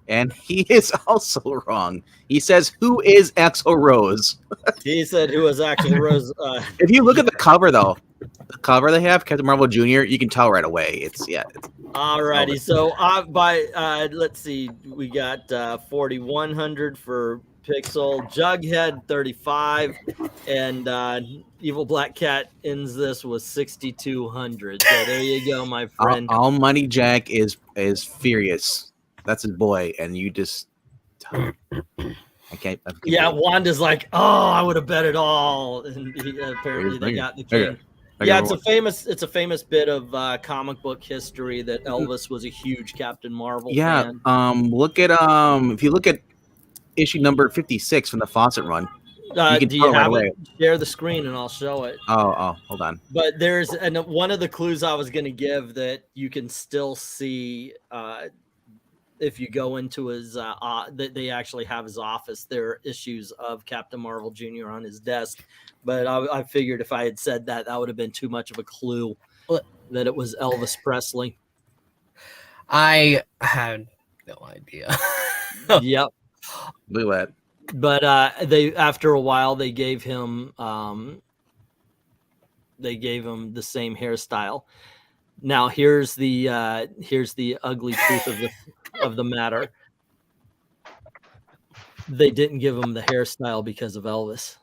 And he is also wrong. He says, "Who is Axl Rose?" He said, "Who is Axl Rose?" If you look at the cover, though, the cover they have, Captain Marvel Jr., you can tell right away. It's Alrighty, so let's see, we got 4,100 for Pixel, Jughead 35, and Evil Black Cat ends this with 6,200. So there you go, my friend. All Money Jack is furious. That's his boy, and you just I can't. Yeah, Wanda's like, oh, I would have bet it all, and apparently they got the king. Yeah, it's a famous bit of comic book history that Elvis was a huge Captain Marvel fan. Look at if you look at issue number 56 from the Fawcett run, you can do you tell have right it? away. Share the screen and I'll show it. Oh, hold on. But there's one of the clues I was going to give that you can still see if you go into his that they actually have his office. There are issues of Captain Marvel Jr. on his desk, but I figured if I had said that, that would have been too much of a clue that it was Elvis Presley. I had no idea. Yep. Look at that. But they after a while they gave him the same hairstyle. Now here's the ugly truth of the matter. They didn't give him the hairstyle because of Elvis.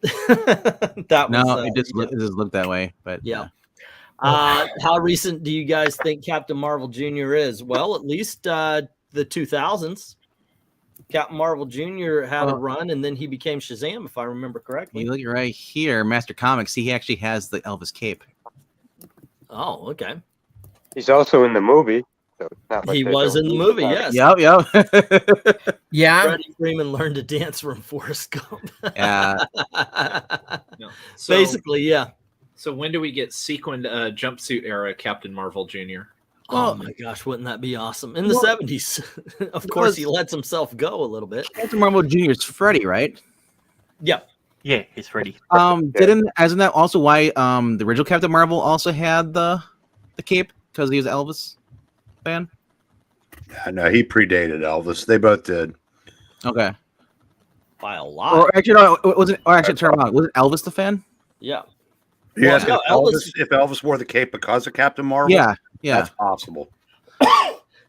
It just looked that way. But yeah. How recent do you guys think Captain Marvel Jr. is? Well, at least the 2000s. Captain Marvel Jr. had a run, and then he became Shazam, if I remember correctly. You look right here, Master Comics. He actually has the Elvis cape. Oh, okay. He's also in the movie. So it's not like he was in the movie, yes. Yep. Yeah. Freddie Freeman learned to dance from Forrest Gump. Yeah. No. Basically, yeah. So when do we get sequined jumpsuit era Captain Marvel Jr.? Oh my gosh, wouldn't that be awesome? In the 70s. Of course, he lets himself go a little bit. Captain Marvel Jr. is Freddy, right? Yeah. Yeah, it's Freddy. Isn't that also why the original Captain Marvel also had the cape? Because he was an Elvis fan? No, he predated Elvis. They both did. Okay. By a lot. Or actually, no, was it Elvis the fan? Yeah. Yes, well, if Elvis wore the cape because of Captain Marvel, yeah, that's possible.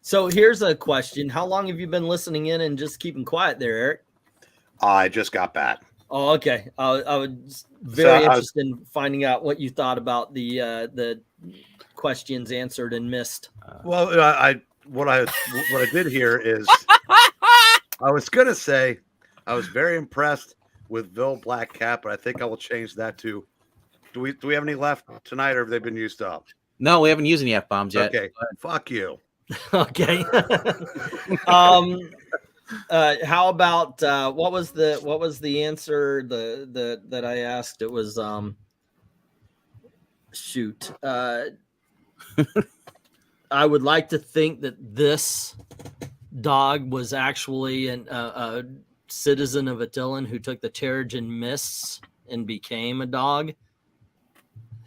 So here's a question: how long have you been listening in and just keeping quiet there, Eric? I just got back. Oh, okay. I was very interested in finding out what you thought about the questions answered and missed. Well, what I did here is I was gonna say I was very impressed with Bill Black Cat, but I think I will change that to. Do we have any left tonight, or have they been used up? No, we haven't used any F-bombs yet. Okay, fuck you. Okay. How about what was the answer that I asked? It was shoot. I would like to think that this dog was actually a citizen of Attilan who took the Terrigen Mists and became a dog.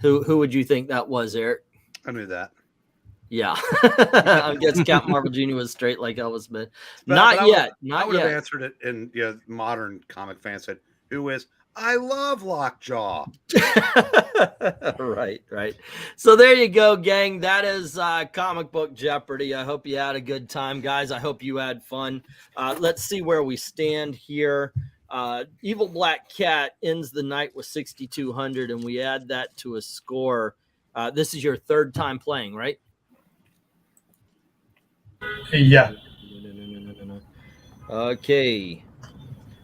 Who would you think that was, Eric? I knew that. Yeah. I guess Captain Marvel Jr. was straight like Elvis, but not yet. I would have answered it in modern comic fans said, who is I love Lockjaw. Right. So there you go, gang. That is Comic Book Jeopardy. I hope you had a good time, guys. I hope you had fun. Let's see where we stand here. Evil Black Cat ends the night with 6,200, and we add that to a score. This is your third time playing, right? Yeah. No. Okay.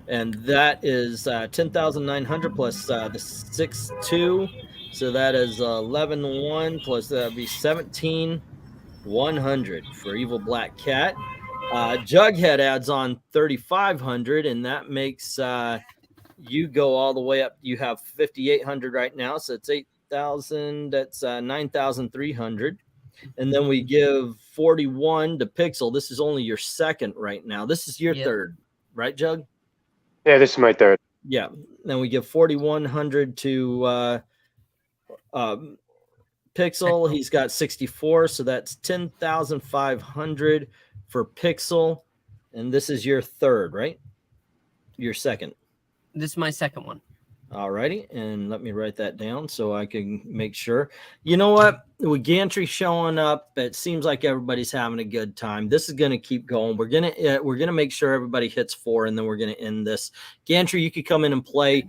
And that is 10,900 plus the 6,2. So that is 11,1 plus that would be 17,100 for Evil Black Cat. Jughead adds on 3,500, and that makes you go all the way up. You have 5,800 right now, so it's 8,000. That's 9,300. And then we give 41 to Pixel. This is only your second right now. This is your third, right, Jug? Yeah, this is my third. Yeah. Then we give 4,100 to Pixel. He's got 64, so that's 10,500 for Pixel. And this is your third, right? Your second. This is my second one. All righty. And let me write that down so I can make sure. You know what? With Gantry showing up, it seems like everybody's having a good time. This is going to keep going. We're gonna make sure everybody hits 4, and then we're going to end this. Gantry, you could come in and play.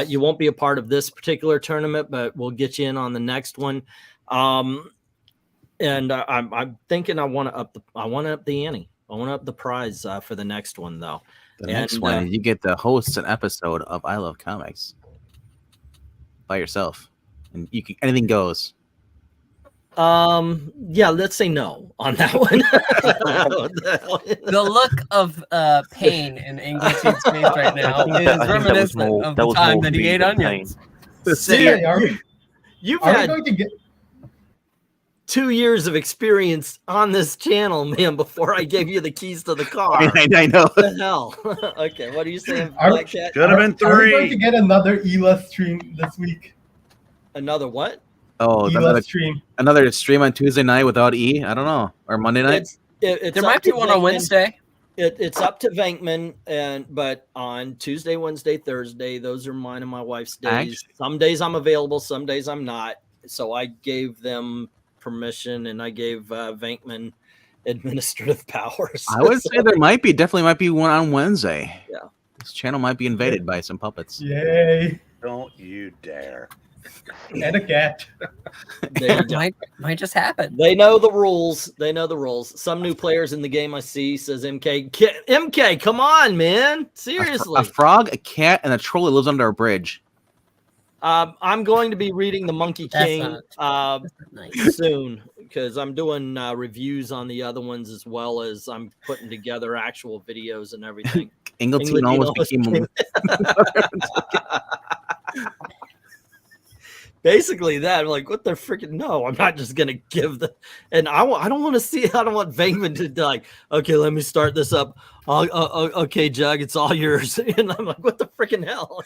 You won't be a part of this particular tournament, but we'll get you in on the next one. And I'm thinking I want to up the ante. I want to up the prize for the next one, though. The next one, you get to host an episode of I Love Comics by yourself. and anything goes. Yeah, let's say no on that one. The look of pain in Ingleseed's face right now is reminiscent of the time that he ate onions. See, you've Are we had going to get 2 years of experience on this channel, man, before I gave you the keys to the car. I know. What the hell? Okay, what are you saying, Black Cat? Should have been Are we going 3. to get another ELA stream this week? Another what? Oh, ELA stream. another stream on Tuesday night without E. I don't know, or Monday night. It's There up might be to one on Venkman. Wednesday. It's up to Venkman, but on Tuesday, Wednesday, Thursday, those are mine and my wife's days. Some days I'm available, some days I'm not. So I gave them permission, and I gave Venkman administrative powers. I would say there definitely might be one on Wednesday. Yeah. This channel might be invaded by some puppets. Yay! Don't you dare. And a cat. There you go. Might just happen. They know the rules. They know the rules. Some new players in the game I see says MK, come on, man. Seriously. A frog, a cat, and a troll that lives under a bridge. I'm going to be reading the Monkey King Nice. soon because I'm doing reviews on the other ones as well as I'm putting together actual videos and everything. Ingleton almost became basically that. I'm like, what the freaking no, I'm not just gonna give the and I don't want to see I don't want Venkman to be like, okay, let me start this up. Okay, Jug, it's all yours. And I'm like, what the freaking hell?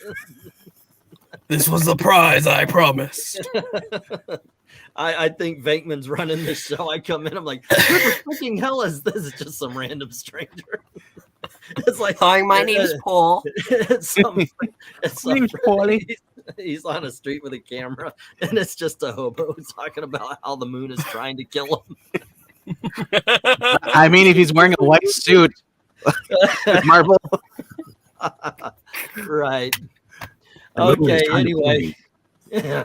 This was the prize I promised. I think Venkman's running the show. I come in, I'm like, what the freaking hell is this? It's just some random stranger. It's like, hi, my name's Paul. It's he's on a street with a camera, and it's just a hobo talking about how the moon is trying to kill him. I mean, if he's wearing a white suit, Marvel. Right. The moon is Okay, trying to kill anyway. me.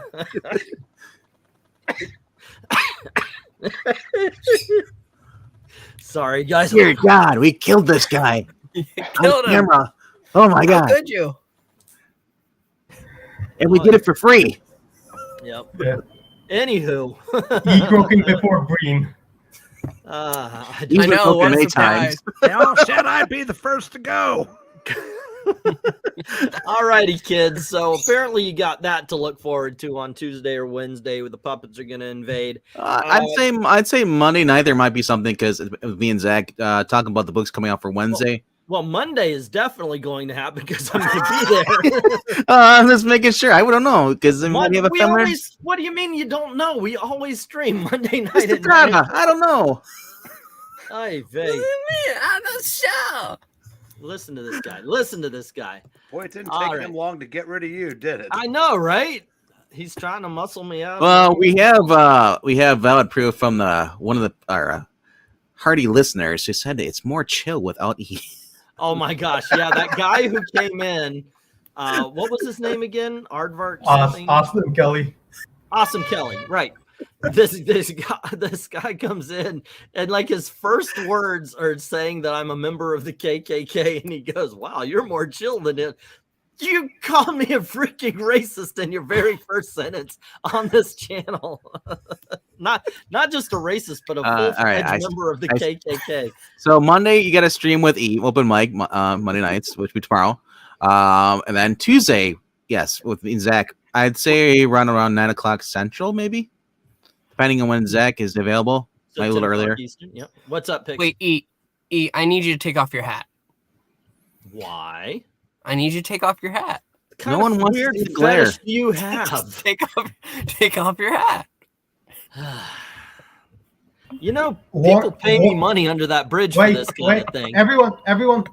Sorry, guys. Dear God, we killed this guy. Killed On him. camera. Oh my How God. could you? And we did it for free. Yep. Yeah. Anywho. Eat broken before green. He's been know, what broken a many surprise. times. They all said I'd be the first to go. All righty, kids. So apparently you got that to look forward to on Tuesday or Wednesday where the puppets are going to invade. I'd say Monday night there might be something because me and Zach talking about the books coming out for Wednesday. Well, Monday is definitely going to happen because I'm going to be there. I'm just making sure. I don't know because we have a family. What do you mean you don't know? We always stream Monday night. Mr. Drama, I don't know. Hey, What do Vay, you mean? On the show. listen to this guy. Listen to this guy. Boy, it didn't All take right. him long to get rid of you, did it? I know, right? He's trying to muscle me out. Well, we have valid proof from one of our hardy listeners who said it's more chill without E. Oh my gosh, yeah, that guy who came in. What was his name again? Aardvark. Austin Kelly. Awesome Kelly, right? This guy comes in and like his first words are saying that I'm a member of the KKK, and he goes, "Wow, you're more chill than it." You call me a freaking racist in your very first sentence on this channel. not just a racist, but a full-fledged member of the KKK. So Monday you got to stream with E, open mic, Monday nights, which will be tomorrow, and then Tuesday, yes, with me and Zach. I'd say around 9:00 Central, maybe, depending on when Zach is available. So Maybe a little 10 o'clock earlier. Eastern. Yep. What's up, Pix? Wait, E, I need you to take off your hat. Why? I need you to take off your hat. Kind No of one wants to weird see the glare. fetish do you have? take off your hat. You know, people pay me money under that bridge for this kind of thing. Everyone,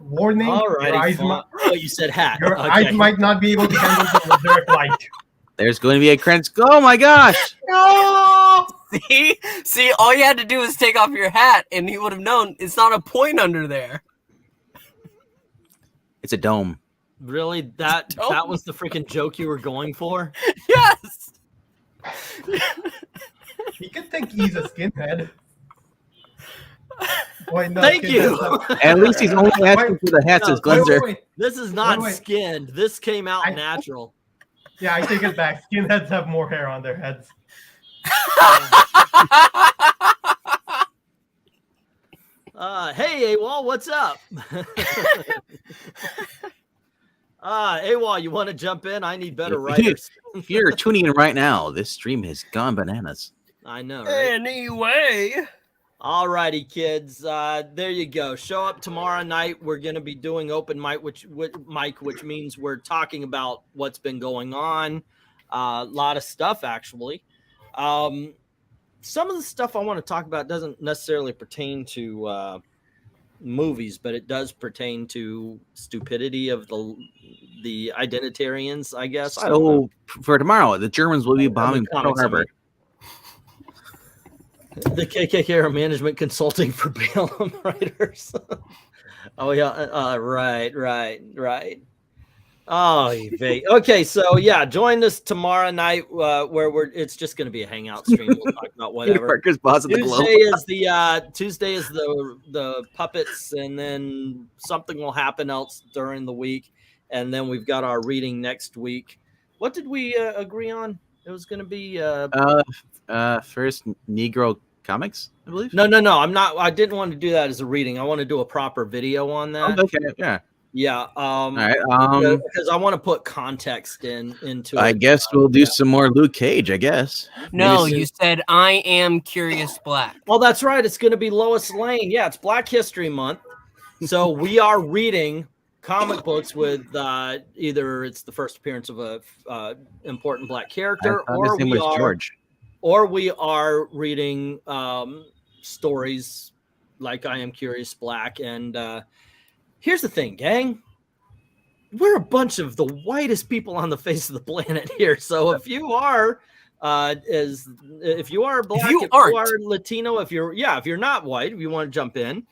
warning. All your eyes right. Oh, you said hat. Your Okay. eyes might not be able to handle the direct light. There's going to be a crunch. Oh my gosh! No! See, all you had to do was take off your hat, and he would have known it's not a point under there. It's a dome. Really? That was the freaking joke you were going for? Yes. He could think he's a skinhead. Why not? Thank you. At least he's only asking for the hats as Glenzer. Wait. This is not Wait. skinned. This came out natural. Yeah, I take it back. Skinheads have more hair on their heads. Hey, AWOL, what's up? AWOL, you want to jump in? I need better writers. If you're tuning in right now, this stream has gone bananas. I know, right? Anyway. All righty, kids. There you go. Show up tomorrow night. We're going to be doing open mic, which means we're talking about what's been going on. A lot of stuff, actually. Some of the stuff I want to talk about doesn't necessarily pertain to movies, but it does pertain to stupidity of the identitarians, I guess. So for tomorrow, the Germans will be bombing Pearl Harbor. The KKK management consulting for Balaam writers. Oh yeah, right. Oh, okay. So yeah, join us tomorrow night where it's just going to be a hangout stream. We'll talk about whatever. Tuesday is the puppets, and then something will happen else during the week, and then we've got our reading next week. What did we agree on? It was going to be first Negro comics, I believe. No. I'm not. I didn't want to do that as a reading. I want to do a proper video on that. Oh, okay. Yeah. Yeah. All right. Because I want to put context into it. I guess we'll do some more Luke Cage. I guess. No, you said I am Curious Black. Well, that's right. It's going to be Lois Lane. Yeah, it's Black History Month, so we are reading comic books with either it's the first appearance of a important Black character, or we are reading stories like I Am Curious Black. And here's the thing, gang. We're a bunch of the whitest people on the face of the planet here. So if you are Black, if you are Latino, if you're not white, if you want to jump in,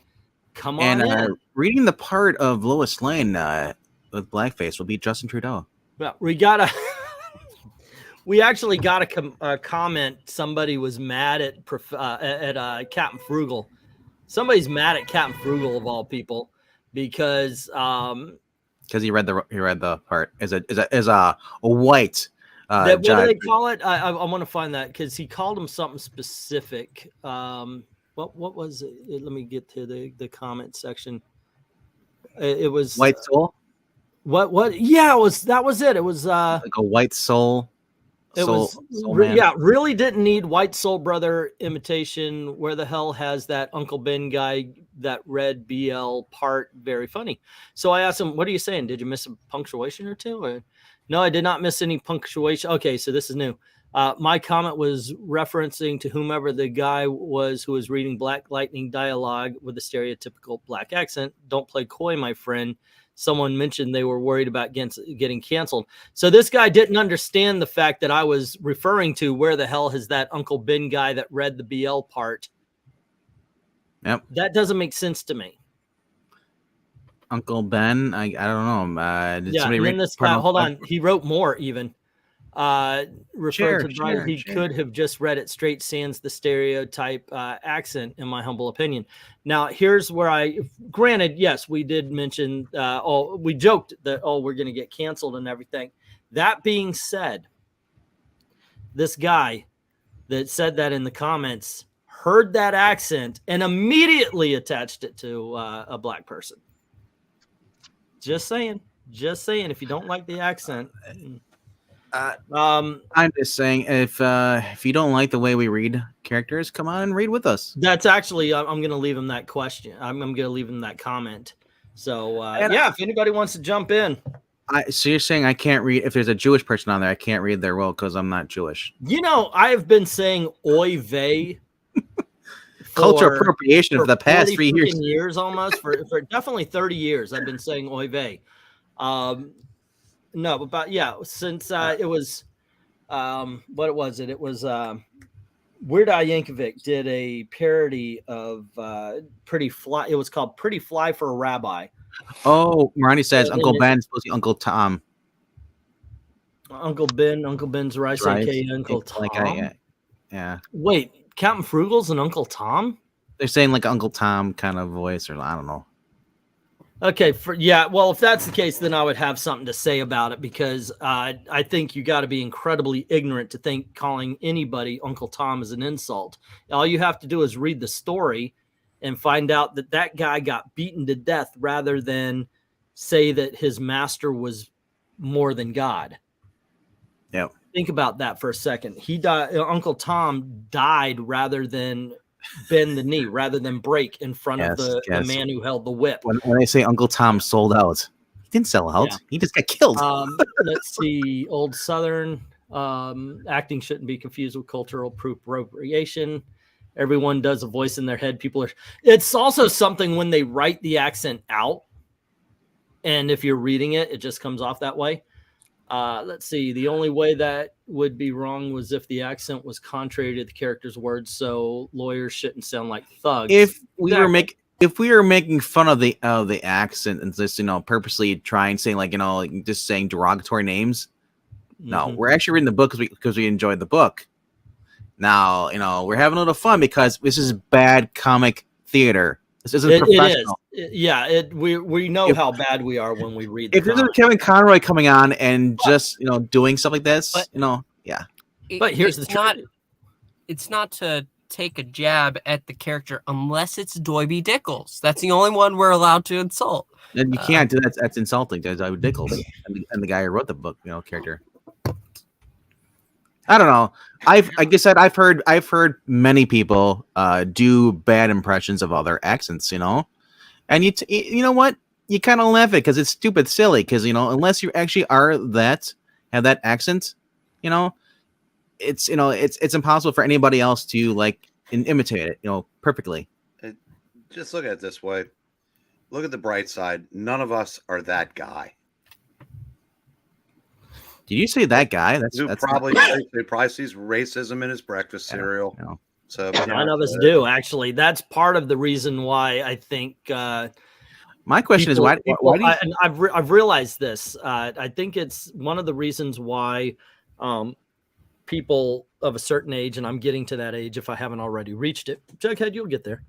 come on in. Reading the part of Lois Lane with blackface will be Justin Trudeau. Well, we actually got a comment. Somebody was mad at Captain Frugal. Somebody's mad at Captain Frugal of all people because he read the part as a white. What do they call it? I want to find that because he called him something specific. What was it? Let me get to the comment section. It was White Soul. What? Yeah, that was it. It was like a white soul. Really didn't need White Soul Brother imitation. Where the hell has that Uncle Ben guy that read BL part? Very funny. So I asked him, "What are you saying? Did you miss a punctuation or two?" Or, no, I did not miss any punctuation. Okay, so this is new. My comment was referencing to whomever the guy was who was reading Black Lightning dialogue with a stereotypical Black accent. Don't play coy, my friend. Someone mentioned they were worried about getting canceled. So this guy didn't understand the fact that I was referring to where the hell has that Uncle Ben guy that read the BL part. Yep. That doesn't make sense to me. Uncle Ben, I don't know. Did somebody read this guy, hold on. He wrote more even. He could have just read it straight sans the stereotype accent, in my humble opinion. Now, here's where granted, yes, we did mention, we joked that, we're going to get canceled and everything. That being said, this guy that said that in the comments heard that accent and immediately attached it to a Black person. Just saying, if you don't like the accent. I'm just saying, if you don't like the way we read characters, come on and read with us. That's actually, I'm going to leave him that question. I'm going to leave him that comment. So if anybody wants to jump in. So you're saying I can't read, if there's a Jewish person on there, I can't read their will because I'm not Jewish. I have been saying oy vey. Cultural appropriation for the past 3 years almost, for definitely 30 years. I've been saying oy vey. No, but since it was, what was it? It was Weird Al Yankovic did a parody of Pretty Fly. It was called Pretty Fly for a Rabbi. Oh, Marani says Uncle Ben is supposed to be Uncle Tom. Uncle Ben's rice, aka Uncle Tom. Yeah. Wait, Captain Frugal's an Uncle Tom? They're saying like Uncle Tom kind of voice, or I don't know. Okay, well, if that's the case, then I would have something to say about it because I think you got to be incredibly ignorant to think calling anybody Uncle Tom is an insult. All you have to do is read the story and find out that that guy got beaten to death rather than say that his master was more than God. Yeah. Think about that for a second. He died. Uncle Tom died rather than bend the knee, rather than break in front of the man who held the whip. When they say Uncle Tom sold out, he didn't sell out. Yeah. He just got killed. Let's see. Old Southern acting shouldn't be confused with cultural appropriation. Everyone does a voice in their head. It's also something when they write the accent out, and if you're reading it, it just comes off that way. Let's see. The only way that would be wrong was if the accent was contrary to the character's words. So lawyers shouldn't sound like thugs. If we were making fun of the accent and just purposely trying saying like just saying derogatory names, no, we're actually reading the book because we enjoyed the book. Now we're having a little fun because this is bad comic theater. This isn't professional. It is. We know how bad we are when we read. If there's Kevin Conroy coming on and just doing stuff like this, yeah. But here's the truth. It's not to take a jab at the character unless it's Doiby Dickles. That's the only one we're allowed to insult. And you can't do that. That's insulting to Doiby Dickles and the guy who wrote the book, character. I don't know. Like I said, I've heard many people do bad impressions of other accents, and you know what? You kind of laugh at it because it's stupid, silly. Because unless you actually have that accent, it's it's impossible for anybody else to imitate it, perfectly. Just look at it this way. Look at the bright side. None of us are that guy. Did you say that guy? That's probably sees racism in his breakfast cereal. Yeah. So none of us do. Actually, that's part of the reason why I think. My question is why do you... and I've realized this. I think it's one of the reasons why people of a certain age, and I'm getting to that age if I haven't already reached it. Jughead, you'll get there.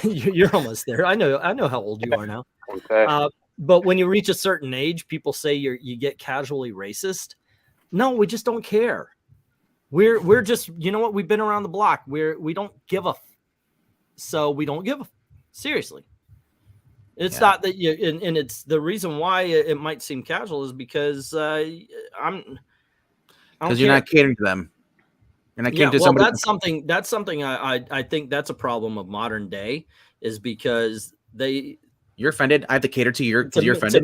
You're almost there. I know how old you are now. Okay. But when you reach a certain age, people say you get casually racist. No, we just don't care. We're just, what? We've been around the block. We don't give a. So we don't give a. Seriously. It's not that you, and it's the reason why it might seem casual is because you're not catering to them. You're not catering to somebody. That's something I think that's a problem of modern day is because you're offended. I have to cater to you're offended.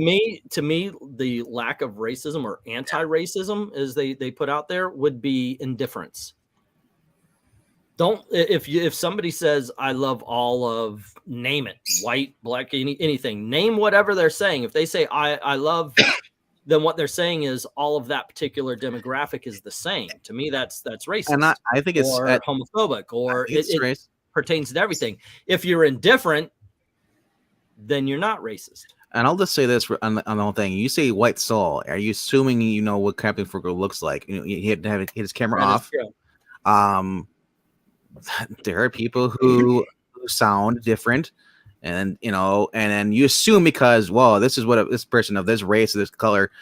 To me, the lack of racism or anti-racism, as they put out there, would be indifference. If somebody says I love all of, name it, white, black, anything, name whatever they're saying. If they say I love, then what they're saying is all of that particular demographic is the same. To me, that's racist. And I think it's homophobic, or it pertains to everything. If you're indifferent, then you're not racist. And I'll just say this on the whole thing. You say white soul. Are you assuming you know what Captain Frugal looks like? He had to have his camera off. There are people who sound different, and then you assume because this is what this person of this race, of this color,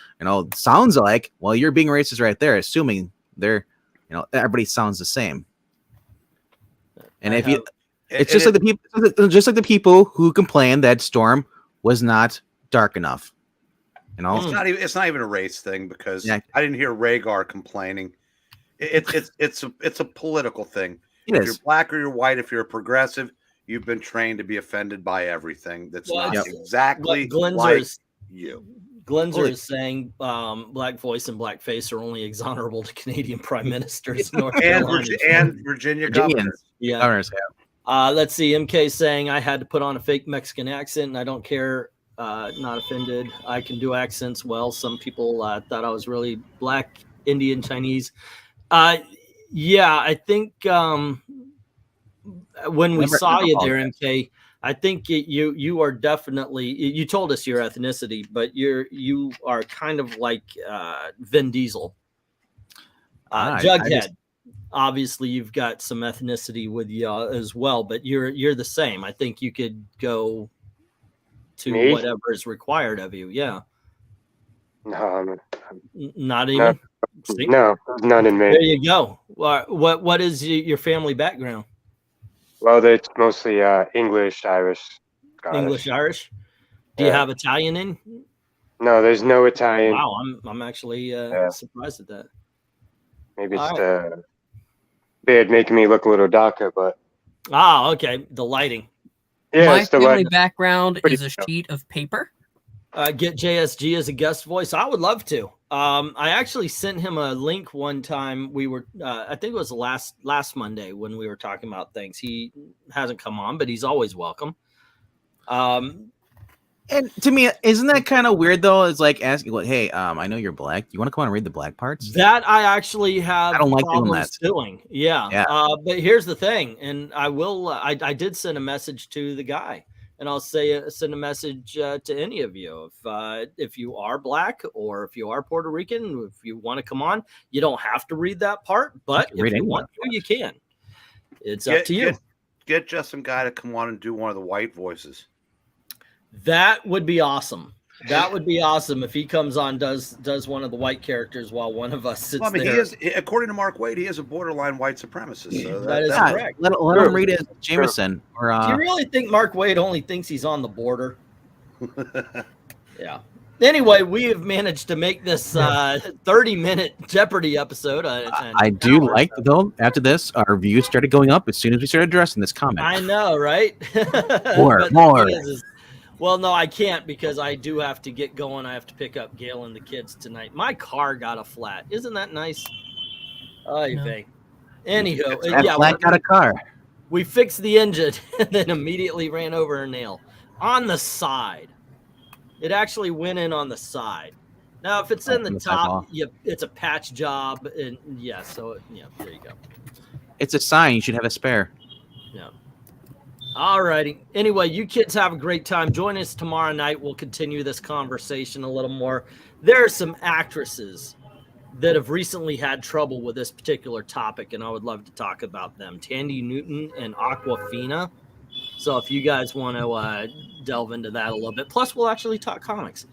sounds like. Well, you're being racist right there, assuming everybody sounds the same. And it's just like the people who complain that Storm was not dark enough. It's not even a race thing because I didn't hear Rhaegar complaining. It's a political thing. If you're black or you're white, if you're a progressive, you've been trained to be offended by everything that's not exactly like you. Glenzer is saying black voice and black face are only exonerable to Canadian prime ministers and Virginia governors. Governors, let's see. MK saying I had to put on a fake Mexican accent and I don't care. Not offended. I can do accents well. Some people thought I was really black, Indian, Chinese. I think when we saw you there, MK, I think you are definitely. You told us your ethnicity, but you are kind of like Vin Diesel. Jughead. Obviously, you've got some ethnicity with you as well, but you're the same. I think you could go to Me? whatever is required of you. Yeah. No, Not even. See? no, none in There me. you go. What is your family background? Well, it's mostly English, Irish, Scottish. English, Irish. Do you Yeah. have Italian in? No, there's no Italian. Wow, I'm actually surprised at that. Maybe it's All right. the beard making me look a little darker, but Okay. The lighting. yeah, My it's the family light. background Pretty is a cool. sheet of paper. Get JSG as a guest voice. I would love to. I actually sent him a link one time. We were, I think it was last Monday when we were talking about things. He hasn't come on, but he's always welcome. And to me, isn't that kind of weird though? It's like asking, "Well, hey, I know you're black. You want to come on and read the black parts?" That I actually have I don't like doing problems that. doing. Yeah. Yeah. But here's the thing, and I will. I did send a message to the guy, and I'll send a message to any of you if you are black or if you are Puerto Rican, if you want to come on, you don't have to read that part, but if you want to, you can. It's up to you. Get just some guy to come on and do one of the white voices. That would be awesome. That would be awesome if he comes on, does one of the white characters while one of us sits Well, I mean, there. he is, according to Mark Wade, he is a borderline white supremacist. So That is that's correct. Let him read it, Jameson. Or Do you really think Mark Wade only thinks he's on the border? Yeah. Anyway, we have managed to make this 30-minute Jeopardy episode. I do like though. After this, our views started going up as soon as we started addressing this comment. I know, right? More. But the thing is, well, no, I can't because I do have to get going. I have to pick up Gail and the kids tonight. My car got a flat. Isn't that nice? Oh, you think. Anywho, That flat got a car. We fixed the engine and then immediately ran over a nail on the side. It actually went in on the side. Now, if it's in the top, it's a patch job, and so there you go. It's a sign. You should have a spare. Yeah. All righty. Anyway, you kids have a great time. Join us tomorrow night. We'll continue this conversation a little more. There are some actresses that have recently had trouble with this particular topic, and I would love to talk about them. Tandy Newton and Aquafina. So if you guys want to delve into that a little bit, plus we'll actually talk comics.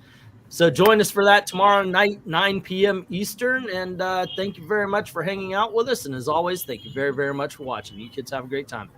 So join us for that tomorrow night, 9 p.m. Eastern. And thank you very much for hanging out with us. And as always, thank you very, very much for watching. You kids have a great time.